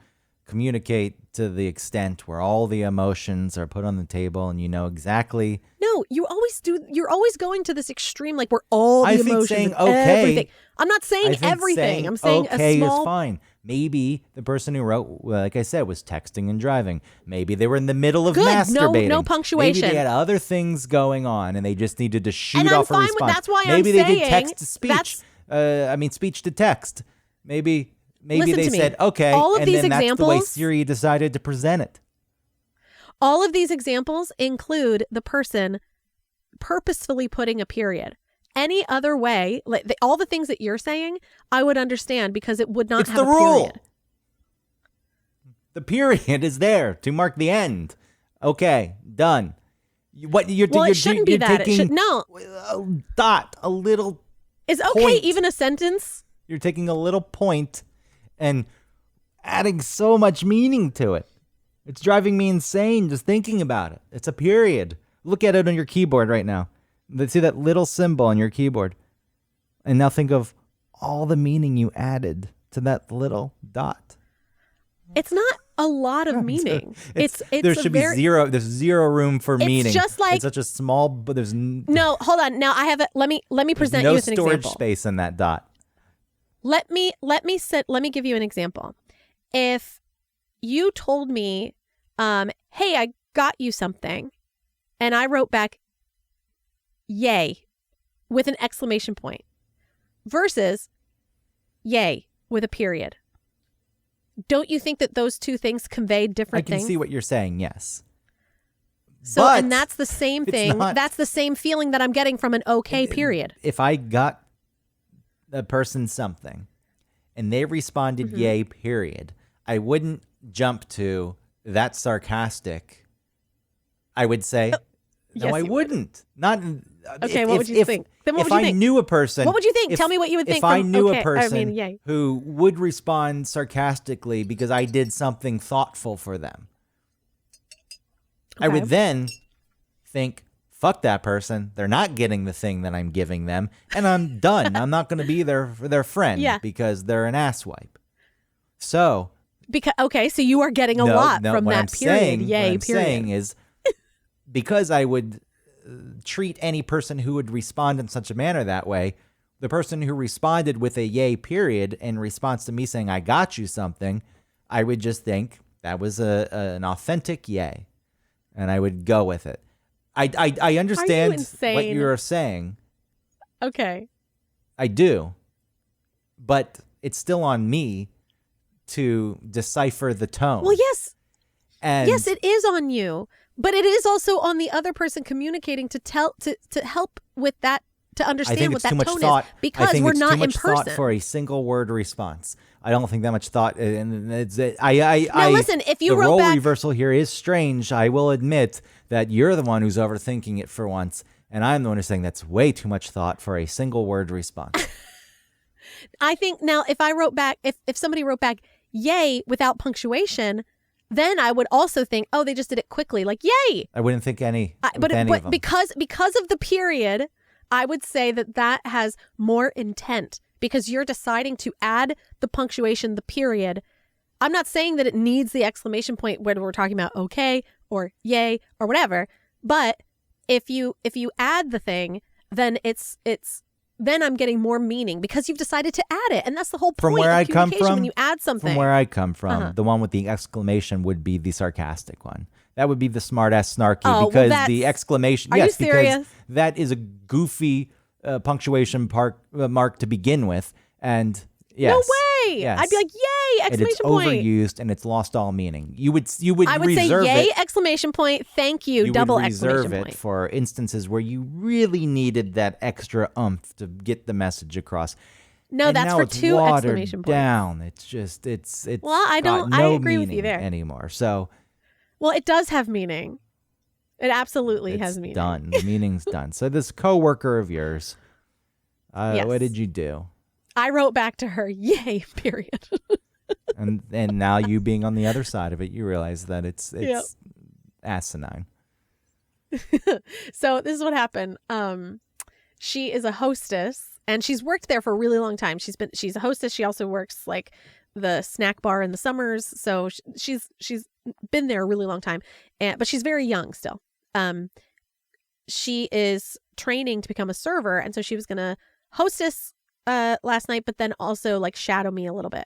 S2: communicate to the extent where all the emotions are put on the table and you know exactly.
S1: No, you always do. You're always going to this extreme, like where all the
S2: I think
S1: emotions,
S2: saying
S1: and
S2: okay-
S1: everything. I'm not saying everything. I'm saying
S2: okay
S1: a small.
S2: is fine. Maybe the person who wrote, like I said, was texting and driving. Maybe they were in the middle of
S1: Good.
S2: masturbating.
S1: No punctuation.
S2: Maybe they had other things going on and they just needed to shoot
S1: And I'm
S2: off a
S1: fine with-
S2: response.
S1: that's why I'm
S2: Maybe they did
S1: saying
S2: text to speech.
S1: that's-
S2: Speech to text. Maybe
S1: Listen
S2: they
S1: to me.
S2: said okay,
S1: All of
S2: and
S1: these
S2: then that's the way
S1: examples-
S2: Siri decided to present it.
S1: All of these examples include the person purposefully putting a period. Any other way, like all the things that you're saying, I would understand because it would not
S2: It's
S1: have
S2: the
S1: a
S2: rule.
S1: period.
S2: The period is there to mark the end. Okay, done. What you're
S1: Well,
S2: you're,
S1: it shouldn't
S2: you're
S1: be that. It
S2: taking
S1: should no.
S2: a dot, a little.
S1: Is okay
S2: point.
S1: even a sentence?
S2: You're taking a little point and adding so much meaning to it. It's driving me insane just thinking about it. It's a period. Look at it on your keyboard right now. See that little symbol on your keyboard. And now think of all the meaning you added to that little dot.
S1: It's not a lot of meaning. It's
S2: there
S1: a
S2: should
S1: very,
S2: be zero. There's zero room for meaning.
S1: just like-
S2: it's such a small. But there's
S1: No, hold on. Now I have a let me present
S2: no
S1: you with an
S2: storage
S1: example.
S2: space in that dot.
S1: Let me give you an example. If you told me, hey, I got you something, and I wrote back, yay, with an exclamation point, versus yay with a period. Don't you think that those two things convey
S2: I
S1: different
S2: can
S1: things?
S2: see what you're saying. Yes.
S1: So,
S2: But
S1: and that's the same
S2: it's
S1: thing.
S2: not-
S1: That's the same feeling that I'm getting from an okay period.
S2: If I got a person something and they responded
S1: Mm-hmm.
S2: yay, period, I wouldn't jump to that's sarcastic. I would say, no,
S1: yes,
S2: I
S1: you would.
S2: wouldn't. Not
S1: Okay, what would you think? Then what
S2: if
S1: would you
S2: I
S1: think?
S2: knew a person,
S1: What would you think? Tell me what you would think
S2: If I
S1: from
S2: knew
S1: okay,
S2: a
S1: I
S2: person
S1: mean, yay.
S2: who would respond sarcastically because I did something thoughtful for them, I
S1: Okay.
S2: would then think, fuck that person. They're not getting the thing that I'm giving them, and I'm done. I'm not going to be their friend
S1: Yeah.
S2: because they're an asswipe. So
S1: Because okay, so you are getting a lot from
S2: what
S1: that
S2: I'm
S1: period.
S2: saying,
S1: Yay,
S2: what I'm
S1: period.
S2: saying is because I would treat any person who would respond in such a manner that way, the person who responded with a yay period in response to me saying, I got you something, I would just think that was an authentic yay. And I would go with it. I understand what you're saying.
S1: Okay.
S2: I do. But it's still on me to decipher the tone.
S1: Well, yes.
S2: And
S1: yes, it is on you. But it is also on the other person communicating to help with that, to understand what that tone is. Because we're not in person. I think it's too much thought for
S2: a single word response. I don't think that much thought. And listen,
S1: if you
S2: the
S1: wrote
S2: role
S1: back,
S2: reversal here is strange. I will admit that you're the one who's overthinking it for once. And I'm the one who's saying that's way too much thought for a single word response.
S1: I think now if I wrote back, if somebody wrote back, yay, without punctuation, then I would also think, oh, they just did it quickly. Like, yay.
S2: I wouldn't think any of
S1: but
S2: them.
S1: because of the period, I would say that has more intent because you're deciding to add the punctuation, the period. I'm not saying that it needs the exclamation point when we're talking about okay or yay or whatever. But if you add the thing, then then I'm getting more meaning because you've decided to add it. And that's the whole point of communication when you add something.
S2: From where I come from, the one with the exclamation would be the sarcastic one. That would be the smart-ass snarky because the exclamation...
S1: Are you serious?
S2: Because that is a goofy punctuation mark to begin with. And yes.
S1: No way!
S2: Yes.
S1: I'd be like, yay! Exclamation point.
S2: And it's overused and it's lost all meaning. I would
S1: say yay! Exclamation point. Thank you! Double exclamation point. You would reserve it
S2: for instances where you really needed that extra oomph to get the message across.
S1: No,
S2: and
S1: that's
S2: now
S1: for
S2: it's
S1: 2
S2: watered
S1: exclamation points.
S2: Down. It's just it's.
S1: Well, I agree with you there
S2: anymore. So.
S1: Well, it does have meaning. It absolutely has meaning.
S2: Done. The meaning's done. So this coworker of yours,
S1: yes.
S2: What did you do?
S1: I wrote back to her, yay, period.
S2: and now you being on the other side of it, you realize that it's asinine.
S1: So this is what happened. She is a hostess and she's worked there for a really long time. She's a hostess. She also works like the snack bar in the summers. So she's been there a really long time, but she's very young still. She is training to become a server. And so she was going to hostess last night, but then also like shadow me a little bit.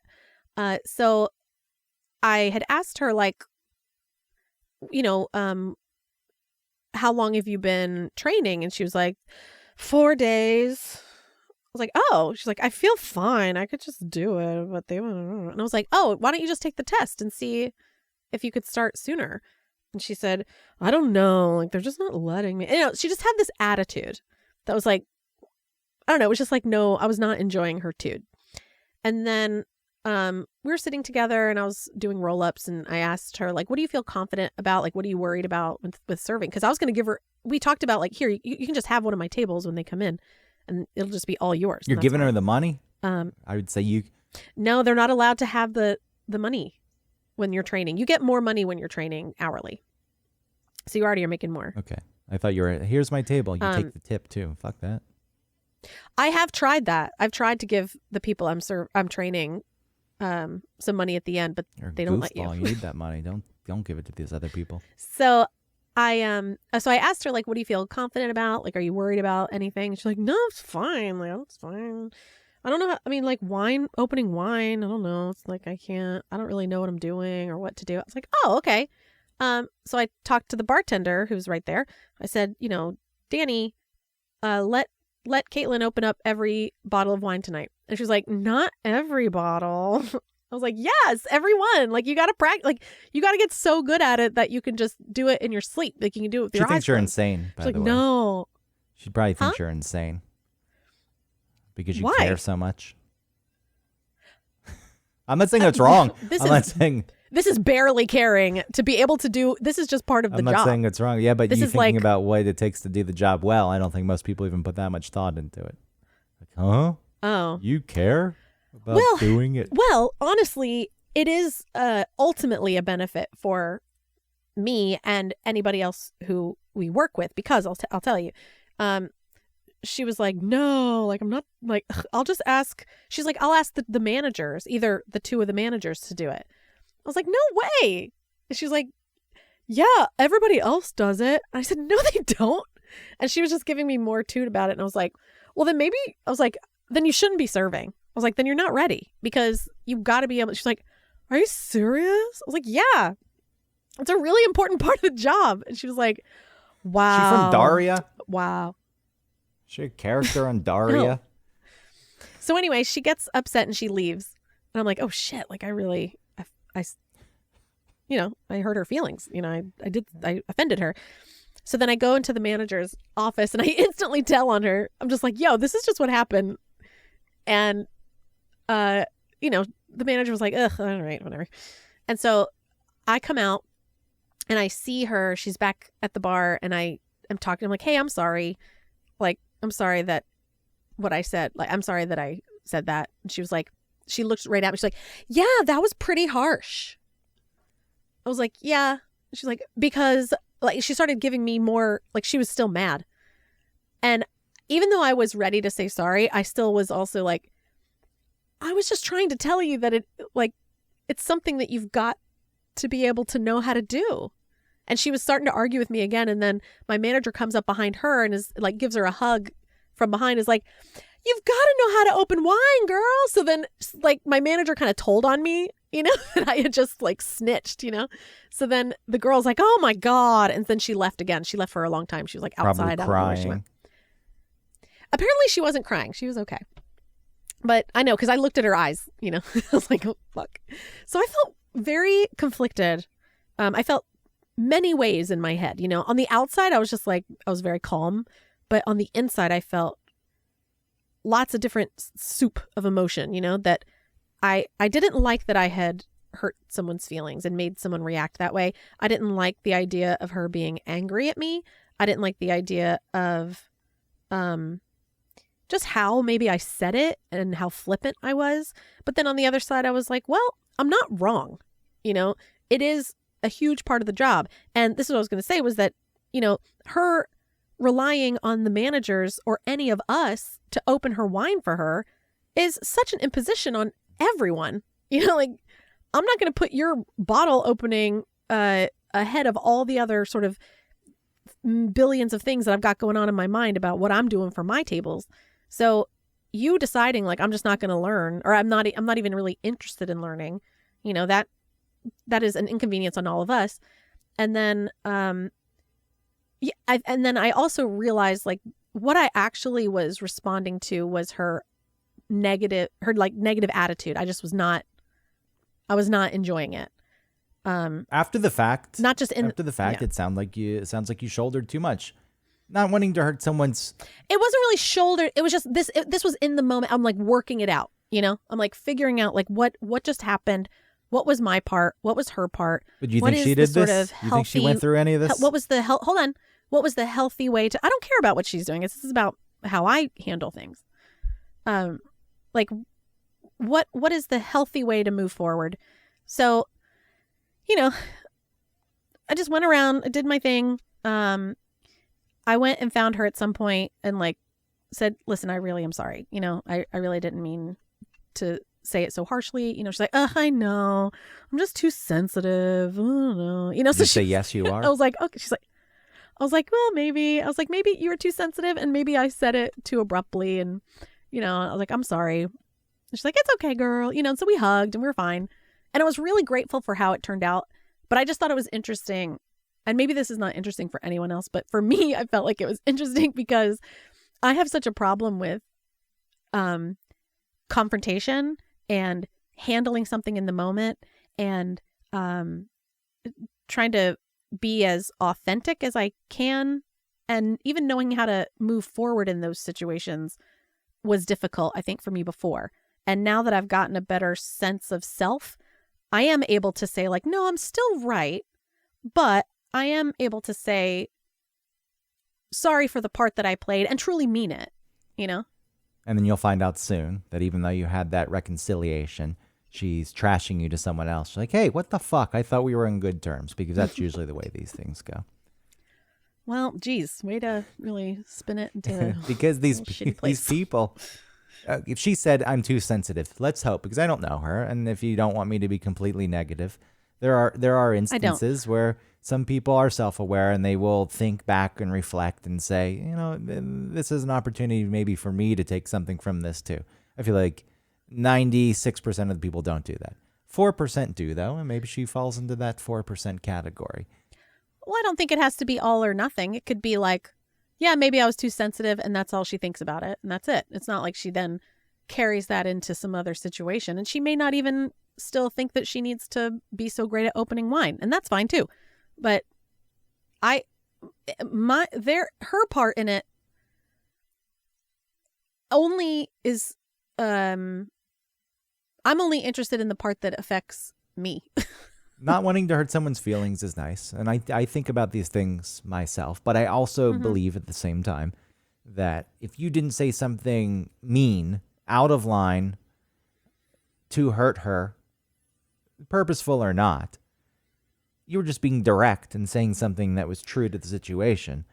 S1: So I had asked her like, how long have you been training? And she was like, 4 days. I was like, oh, she's like, I feel fine. I could just do it, but they want. And I was like, oh, why don't you just take the test and see if you could start sooner? And she said, I don't know. Like, they're just not letting me. And, she just had this attitude that was like, I don't know. It was just like, no, I was not enjoying her tude. And then we were sitting together and I was doing roll-ups and I asked her, like, what do you feel confident about? Like, what are you worried about with serving? Because I was going to give her, we talked about like, here, you can just have one of my tables when they come in and it'll just be all yours.
S2: You're giving her the money? I would say you.
S1: No, they're not allowed to have the money when you're training. You get more money when you're training hourly. So you already are making more.
S2: Okay. I thought you were, here's my table. You take the tip too. Fuck that.
S1: I have tried that. I've tried to give the people I'm training some money at the end, but they don't let you.
S2: You need that money. Don't give it to these other people.
S1: So I asked her, like, what do you feel confident about? Like, are you worried about anything? She's like, no, it's fine. Like, it's fine. I don't know. Like opening wine. I don't know. It's like, I don't really know what I'm doing or what to do. I was like, oh, okay. So I talked to the bartender who's right there. I said, Danny, let Caitlin open up every bottle of wine tonight. And she was like, not every bottle. I was like, yes, everyone. Like, you got to practice. Like, you got to get so good at it that you can just do it in your sleep. Like, you can do it with your eyes.
S2: She thinks you're insane, by
S1: the way. She's like, no.
S2: She probably thinks you're insane. Because you care so much. I'm not saying that's wrong. I'm not saying...
S1: This is barely caring to be able to do. This is just part of the job.
S2: I'm not saying it's wrong. Yeah, but you thinking about what it takes to do the job well. I don't think most people even put that much thought into it. Like, huh?
S1: Oh.
S2: You care about doing it?
S1: Well, honestly, it is ultimately a benefit for me and anybody else who we work with because I'll tell you. She was like, no, like, I'm not, like, I'll just ask. She's like, I'll ask the managers, either the two of the managers to do it. I was like, no way. And she was like, yeah, everybody else does it. And I said, no, they don't. And she was just giving me more toot about it. And I was like, well, then maybe, I was like, then you shouldn't be serving. I was like, then you're not ready because you've got to be able. She's like, are you serious? I was like, yeah, it's a really important part of the job. And she was like, wow.
S2: She from Daria?
S1: Wow.
S2: She a character on Daria?
S1: No. So anyway, she gets upset and she leaves. And I'm like, oh shit. Like I hurt her feelings. I offended her. So then I go into the manager's office and I instantly tell on her. I'm just like, yo, this is just what happened. And, the manager was like, ugh, all right, whatever. And so I come out and I see her. She's back at the bar and I am talking. I'm like, hey, I'm sorry. Like, I'm sorry that what I said. Like, I'm sorry that I said that. And she was like, she looked right at me. She's like, yeah, that was pretty harsh. I was like, yeah. She's like, because like she started giving me more, like she was still mad. And even though I was ready to say sorry, I still was also like, I was just trying to tell you that it's something that you've got to be able to know how to do. And she was starting to argue with me again. And then my manager comes up behind her and is like, gives her a hug from behind, is like, you've got to know how to open wine, girl. So then like my manager kind of told on me, and I had just like snitched, So then the girl's like, oh my God. And then she left again. She left for a long time. She was like outside.
S2: Probably
S1: I don't know where she went. Apparently she wasn't crying. She was okay. But I know, because I looked at her eyes, I was like, oh, fuck. So I felt very conflicted. I felt many ways in my head, On the outside, I was just like, I was very calm. But on the inside, I felt lots of different soup of emotion, that I didn't like that I had hurt someone's feelings and made someone react that way. I didn't like the idea of her being angry at me. I didn't like the idea of just how maybe I said it and how flippant I was. But then on the other side, I was like, well, I'm not wrong. It is a huge part of the job. And this is what I was going to say was that, her relying on the managers or any of us to open her wine for her is such an imposition on everyone. Like, I'm not going to put your bottle opening ahead of all the other sort of billions of things that I've got going on in my mind about what I'm doing for my tables. So you deciding like, I'm just not going to learn, or I'm not even really interested in learning, that is an inconvenience on all of us. And then, and then I also realized like what I actually was responding to was her negative attitude. I was not enjoying it.
S2: After the fact,
S1: yeah.
S2: it sounds like you shouldered too much. Not wanting to hurt someone's.
S1: It wasn't really shouldered. It was just this was in the moment. I'm like working it out, I'm like figuring out like what just happened. What was my part? What was her part?
S2: But do you think she did this? You think she went through any of this?
S1: What was the hold on. What was the healthy way to, I don't care about what she's doing. This is about how I handle things. Like what is the healthy way to move forward? So, I just went around, I did my thing. I went and found her at some point and like said, listen, I really am sorry. I really didn't mean to say it so harshly. She's like, I know. I'm just too sensitive. I don't know.
S2: So she say, yes, you are.
S1: I was like, okay. I was like, well, maybe. I was like, maybe you were too sensitive and maybe I said it too abruptly. And, I was like, I'm sorry. And she's like, it's okay, girl. And so we hugged and we were fine. And I was really grateful for how it turned out. But I just thought it was interesting. And maybe this is not interesting for anyone else, but for me, I felt like it was interesting because I have such a problem with confrontation and handling something in the moment and trying to be as authentic as I can. And even knowing how to move forward in those situations was difficult, I think, for me before. And now that I've gotten a better sense of self, I am able to say like, no, I'm still right, but I am able to say sorry for the part that I played and truly mean it, And
S2: then you'll find out soon that even though you had that reconciliation, she's trashing you to someone else. She's like, hey, what the fuck? I thought we were in good terms, because that's usually the way these things go.
S1: Well, geez, way to really spin it into
S2: because these
S1: place.
S2: people, if she said I'm too sensitive, let's hope, because I don't know her. And if you don't want me to be completely negative, There are instances where some people are self-aware and they will think back and reflect and say, you know, this is an opportunity maybe for me to take something from this too. I feel like 96% of the people don't do that. 4% do, though, and maybe she falls into that 4% category.
S1: Well, I don't think it has to be all or nothing. It could be like, yeah, maybe I was too sensitive and that's all she thinks about it. And that's it. It's not like she then carries that into some other situation. And she may not even still think that she needs to be so great at opening wine. And that's fine too. But her part in it only is, I'm only interested in the part that affects me.
S2: Not wanting to hurt someone's feelings is nice. And I think about these things myself. But I also believe at the same time that if you didn't say something mean, out of line, to hurt her, purposeful or not, you were just being direct and saying something that was true to the situation,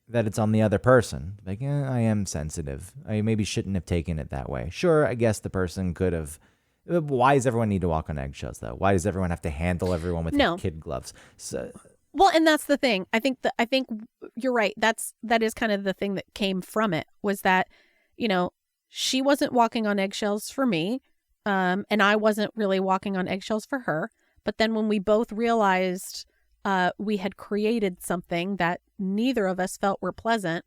S2: that it's on the other person. Like, I am sensitive. I maybe shouldn't have taken it that way. Sure, I guess the person could have. Why does everyone need to walk on eggshells, though? Why does everyone have to handle everyone with kid gloves? So,
S1: well, and that's the thing. I think you're right. That is kind of the thing that came from it, was that, you know, she wasn't walking on eggshells for me, and I wasn't really walking on eggshells for her. But then when we both realized we had created something that neither of us felt were pleasant,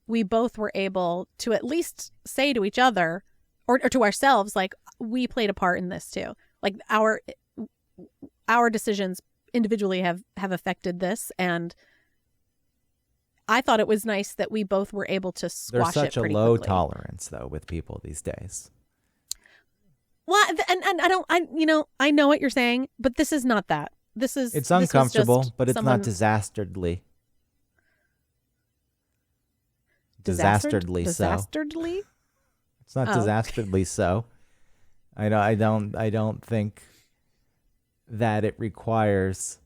S1: we both were able to at least say to each other or to ourselves, like, we played a part in this too. Like, our decisions individually have affected this. And I thought it was nice that we both were able to squash it.
S2: There's such a
S1: pretty
S2: low
S1: quickly.
S2: tolerance, though, with people these days.
S1: Well, and I know what you're saying, but this is not that.
S2: It's uncomfortable, but it's
S1: someone...
S2: not disastardly. Disastardly so.
S1: Disastardly?
S2: It's not disastardly so. I don't think that it requires.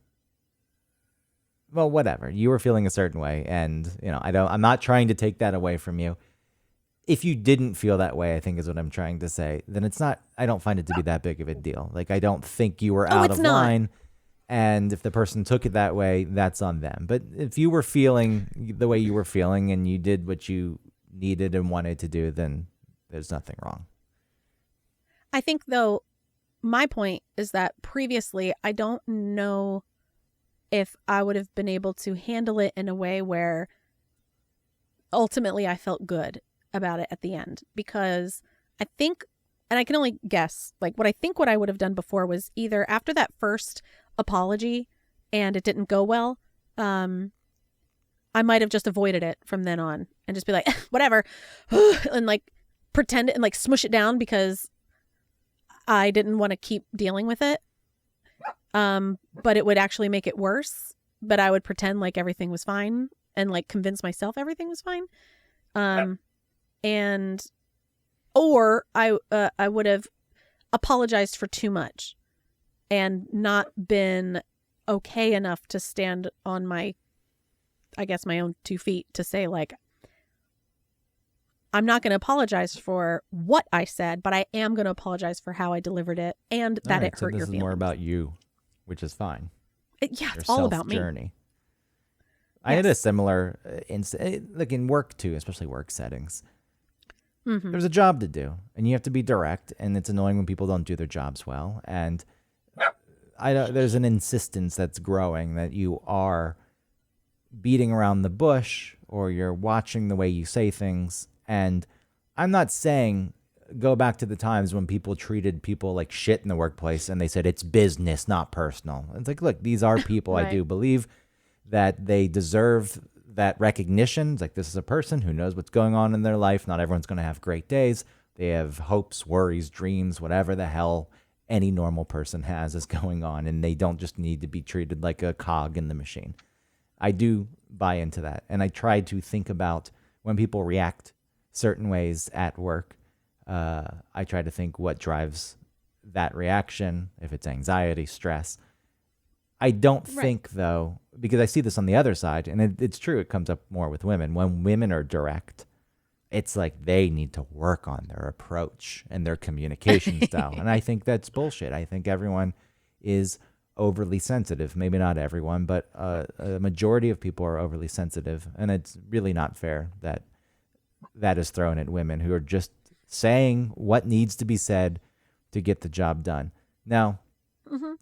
S2: Well, whatever. You were feeling a certain way, and I'm not trying to take that away from you. If you didn't feel that way, I think is what I'm trying to say, then it's not. I don't find it to be that big of a deal. Like, I don't think you were out of line, and if the person took it that way, that's on them. But if you were feeling the way you were feeling and you did what you needed and wanted to do, then there's nothing wrong.
S1: I think, though, my point is that previously, I don't know if I would have been able to handle it in a way where ultimately I felt good about it at the end. Because I think, and I can only guess, like, what I would have done before was either after that first apology and it didn't go well, I might have just avoided it from then on and just be like, whatever, and like pretend it and like smush it down because I didn't want to keep dealing with it. But it would actually make it worse. But I would pretend like everything was fine and like convince myself everything was fine. Or I would have apologized for too much and not been okay enough to stand on my own 2 feet to say, like, I'm not going to apologize for what I said, but I am going to apologize for how I delivered it and that it hurt your feelings.
S2: This is more about you, which is fine.
S1: It's all about me.
S2: Journey. I had a similar incident, like in work too, especially work settings. Mm-hmm. There's a job to do, and you have to be direct, and it's annoying when people don't do their jobs well. And there's an insistence that's growing that you are beating around the bush, or you're watching the way you say things. And I'm not saying go back to the times when people treated people like shit in the workplace, and they said it's business, not personal. It's like, look, these are people. Right. I do believe that they deserve that recognition. It's like, this is a person who knows what's going on in their life. Not everyone's going to have great days. They have hopes, worries, dreams, whatever the hell any normal person has is going on. And they don't just need to be treated like a cog in the machine. I do buy into that. And I try to think about when people react certain ways at work. I try to think what drives that reaction, if it's anxiety, stress. I don't think, though, because I see this on the other side, and it's true, it comes up more with women. When women are direct, it's like they need to work on their approach and their communication style. And I think that's bullshit. I think everyone is overly sensitive. Maybe not everyone, but a majority of people are overly sensitive, and it's really not fair that that is thrown at women who are just saying what needs to be said to get the job done. Now,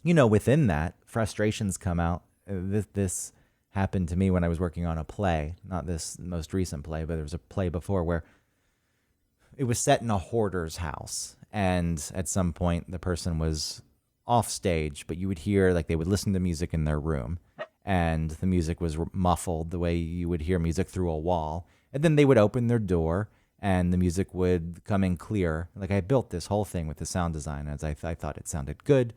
S2: within that, frustrations come out. This happened to me when I was working on a play, not this most recent play, but there was a play before where it was set in a hoarder's house. And at some point, the person was off stage, but you would hear, like, they would listen to music in their room, and the music was muffled the way you would hear music through a wall. And then they would open their door, and the music would come in clear. Like, I built this whole thing with the sound design as I thought it sounded good.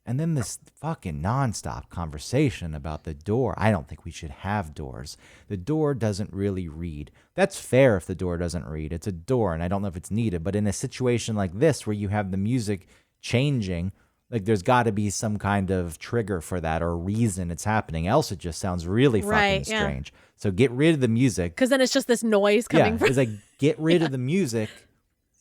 S2: And then this fucking nonstop conversation about the door. I don't think we should have doors. The door doesn't really read. That's fair if the door doesn't read. It's a door, and I don't know if it's needed. But in a situation like this where you have the music changing, like, there's got to be some kind of trigger for that or reason it's happening. Else it just sounds really fucking strange. So get rid of the music.
S1: Because then it's just this noise coming from.
S2: It's like, get rid of the music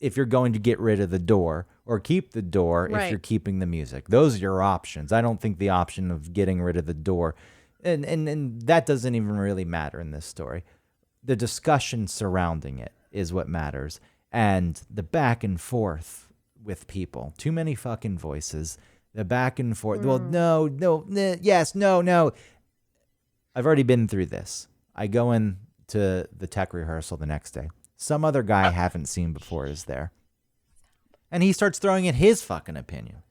S2: if you're going to get rid of the door, or keep the door if you're keeping the music. Those are your options. I don't think the option of getting rid of the door, and that doesn't even really matter in this story. The discussion surrounding it is what matters, and the back and forth with people. Too many fucking voices. The back and forth. Well, no, yes, no. I've already been through this. I go in to the tech rehearsal the next day. Some other guy I haven't seen before is there. And he starts throwing in his fucking opinion.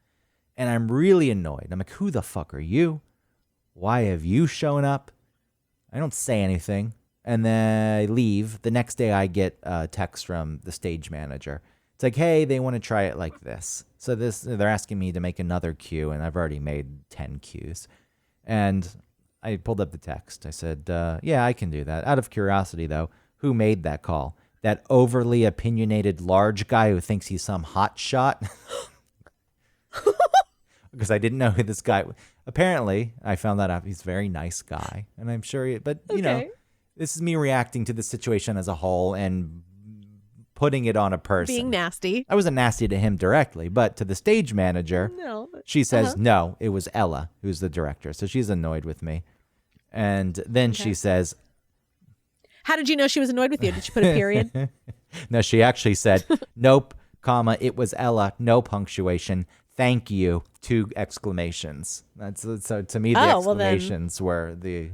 S2: And I'm really annoyed. I'm like, who the fuck are you? Why have you shown up? I don't say anything. And then I leave. The next day I get a text from the stage manager. It's like, hey, they want to try it like this. So they're asking me to make another cue, and I've already made 10 cues. And I pulled up the text. I said, yeah, I can do that. Out of curiosity, though, who made that call? That overly opinionated large guy who thinks he's some hot shot? Because I didn't know who this guy was. Apparently, I found that out. He's a very nice guy. And I'm sure but you know, this is me reacting to the situation as a whole and putting it on a person.
S1: Being nasty.
S2: I wasn't nasty to him directly, but to the stage manager, she says, no, it was Ella, who's the director. So she's annoyed with me. And then she says,
S1: how did you know she was annoyed with you? Did she put a period?
S2: No, she actually said, nope, comma, it was Ella, no punctuation. Thank you, 2 exclamations. So to me, the exclamations were the.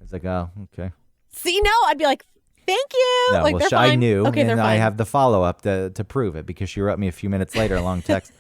S2: It's like, oh, okay.
S1: See, no, I'd be like, thank you.
S2: No,
S1: like,
S2: well,
S1: they're fine.
S2: I knew,
S1: okay,
S2: and I have the follow up to prove it because she wrote me a few minutes later a long text.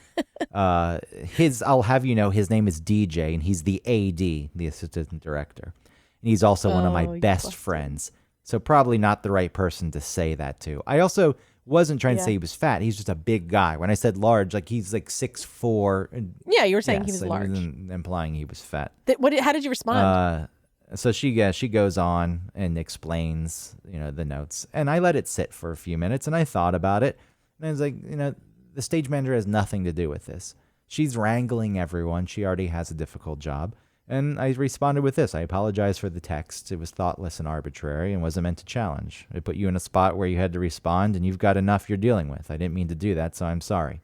S2: I'll have you know, his name is DJ, and he's the AD, the assistant director, and he's also one of my best friends. So probably not the right person to say that to. I also wasn't trying to say he was fat. He's just a big guy. When I said large, like he's like 6'4".
S1: Yeah, you were saying he was large.
S2: Wasn't implying he was fat.
S1: How did you respond?
S2: So she goes on and explains, the notes. And I let it sit for a few minutes, and I thought about it. And I was like, the stage manager has nothing to do with this. She's wrangling everyone. She already has a difficult job. And I responded with this. I apologize for the text. It was thoughtless and arbitrary and wasn't meant to challenge. It put you in a spot where you had to respond, and you've got enough you're dealing with. I didn't mean to do that, so I'm sorry.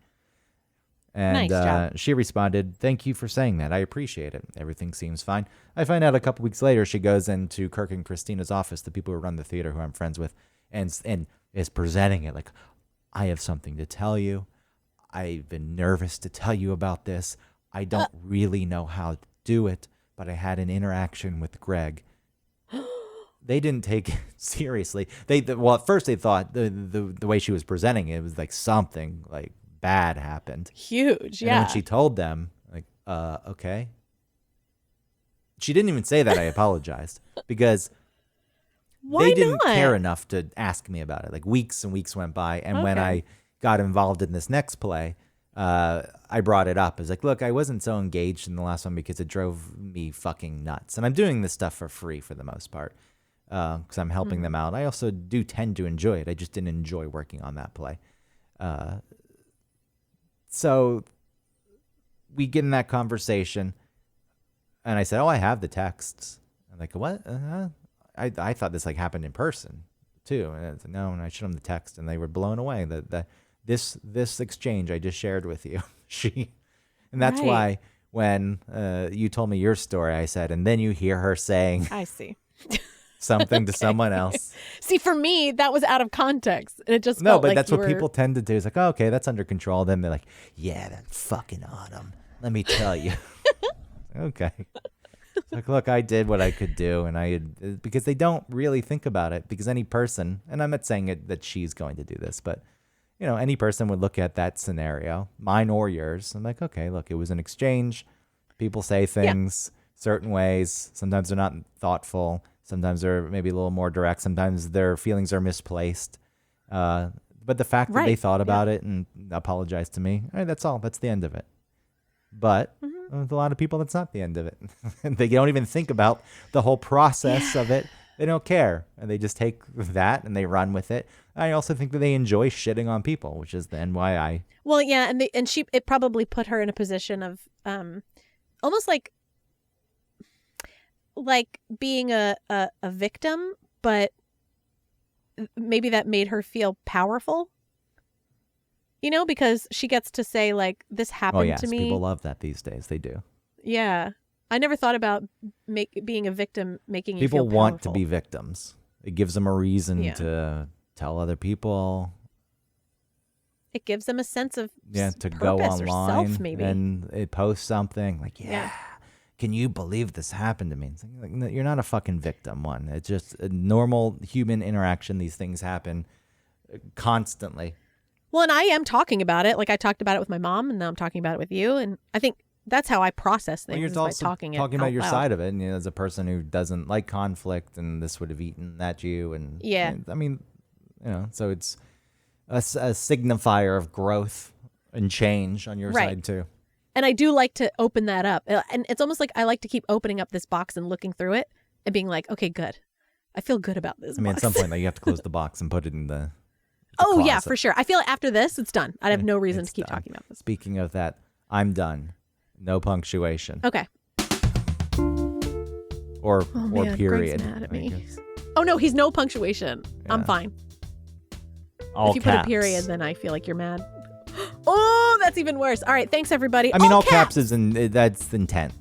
S2: And
S1: nice job.
S2: She responded, thank you for saying that. I appreciate it. Everything seems fine. I find out a couple weeks later she goes into Kirk and Christina's office, the people who run the theater who I'm friends with, and is presenting it like, I have something to tell you. I've been nervous to tell you about this. I don't really know how to do it, but I had an interaction with Greg. They didn't take it seriously. At first they thought the way she was presenting it was like something like bad happened.
S1: Huge,
S2: and when she told them, like, okay. She didn't even say that I apologized because they didn't care enough to ask me about it. Like weeks and weeks went by, and when I got involved in this next play, I brought it up. I was like, look, I wasn't so engaged in the last one because it drove me fucking nuts. And I'm doing this stuff for free for the most part because I'm helping them out. I also do tend to enjoy it. I just didn't enjoy working on that play. So we get in that conversation, and I said, oh, I have the texts. I'm like, what? I thought this like happened in person too. And I said, no, and I showed them the text, and they were blown away that this exchange I just shared with you. And that's why when you told me your story, I said, and then you hear her saying
S1: I see.
S2: something to someone else.
S1: See, for me, that was out of context. And it just
S2: No,
S1: felt
S2: but
S1: like
S2: that's
S1: you
S2: what
S1: were-
S2: people tend to do. It's like, oh, okay, that's under control. Then they're like, yeah, that fucking Autumn. Let me tell you. Okay. It's like, look, I did what I could do, and because they don't really think about it. Because any person, and I'm not saying that she's going to do this, but any person would look at that scenario, mine or yours. I'm like, okay, look, it was an exchange. People say things certain ways. Sometimes they're not thoughtful. Sometimes they're maybe a little more direct. Sometimes their feelings are misplaced. But the fact that they thought about it and apologized to me, all right, that's all. That's the end of it. But with a lot of people, that's not the end of it. They don't even think about the whole process of it. They don't care. And they just take that and they run with it. I also think that they enjoy shitting on people, which is then why I...
S1: Well, yeah, and it probably put her in a position of almost like being a victim, but maybe that made her feel powerful. Because she gets to say, like, this happened to me.
S2: People love that these days. They do.
S1: Yeah. I never thought about being a victim making you feel
S2: powerful. People want to
S1: powerful.
S2: be victims. It gives them a reason to tell other people.
S1: It gives them a sense of
S2: to go online
S1: self, maybe.
S2: and they post something like, can you believe this happened to me? It's like, no, you're not a fucking victim, one. It's just a normal human interaction. These things happen constantly.
S1: Well, and I am talking about it. Like, I talked about it with my mom, and now I'm talking about it with you. And I think that's how I process things.
S2: Well, you're
S1: is
S2: also
S1: by talking
S2: about your
S1: loud.
S2: side of it. And as a person who doesn't like conflict, and this would have eaten at you. And I mean, so it's a signifier of growth and change on your side too.
S1: And I do like to open that up. And it's almost like I like to keep opening up this box and looking through it and being like, okay, good. I feel good about this.
S2: I mean, at some point, you have to close the box and put it in the
S1: yeah,
S2: closet.
S1: for sure. I feel like after this, it's done. I have no reason to keep talking about this.
S2: Speaking of that, I'm done. No punctuation.
S1: Okay.
S2: Or
S1: man,
S2: period.
S1: Greg's mad at
S2: I
S1: me.
S2: guess.
S1: Oh, no, he's no punctuation. I'm
S2: Yeah.
S1: fine.
S2: All
S1: if you
S2: caps.
S1: put a period, then I feel like you're mad. Oh, that's even worse. All right, thanks, everybody.
S2: I mean, all caps is that's intent.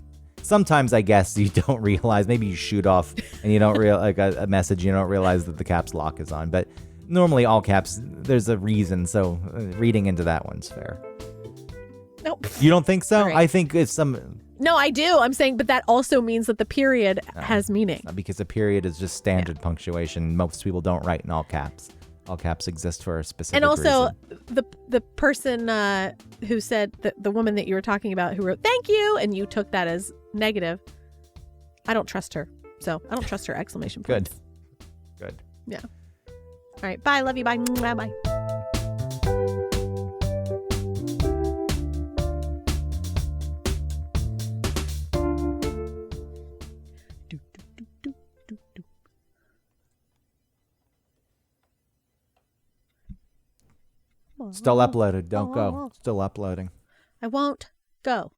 S2: Sometimes I guess you don't realize. Maybe you shoot off and you don't like a message. You don't realize that the caps lock is on. But normally, all caps. There's a reason. So reading into that one's fair.
S1: Nope.
S2: You don't think so?
S1: Right.
S2: I think it's some.
S1: No, I do. I'm saying, but that also means that the period has meaning.
S2: Because a period is just standard punctuation. Most people don't write in all caps. All caps exist for a specific
S1: And also,
S2: reason.
S1: the person who said, the woman that you were talking about who wrote, thank you, and you took that as negative, I don't trust her. So I don't trust her exclamation
S2: Good.
S1: points.
S2: Good.
S1: Yeah. All right. Bye. Love you. Bye. Bye.
S2: Still uploaded. Don't go. Still uploading.
S1: I won't go.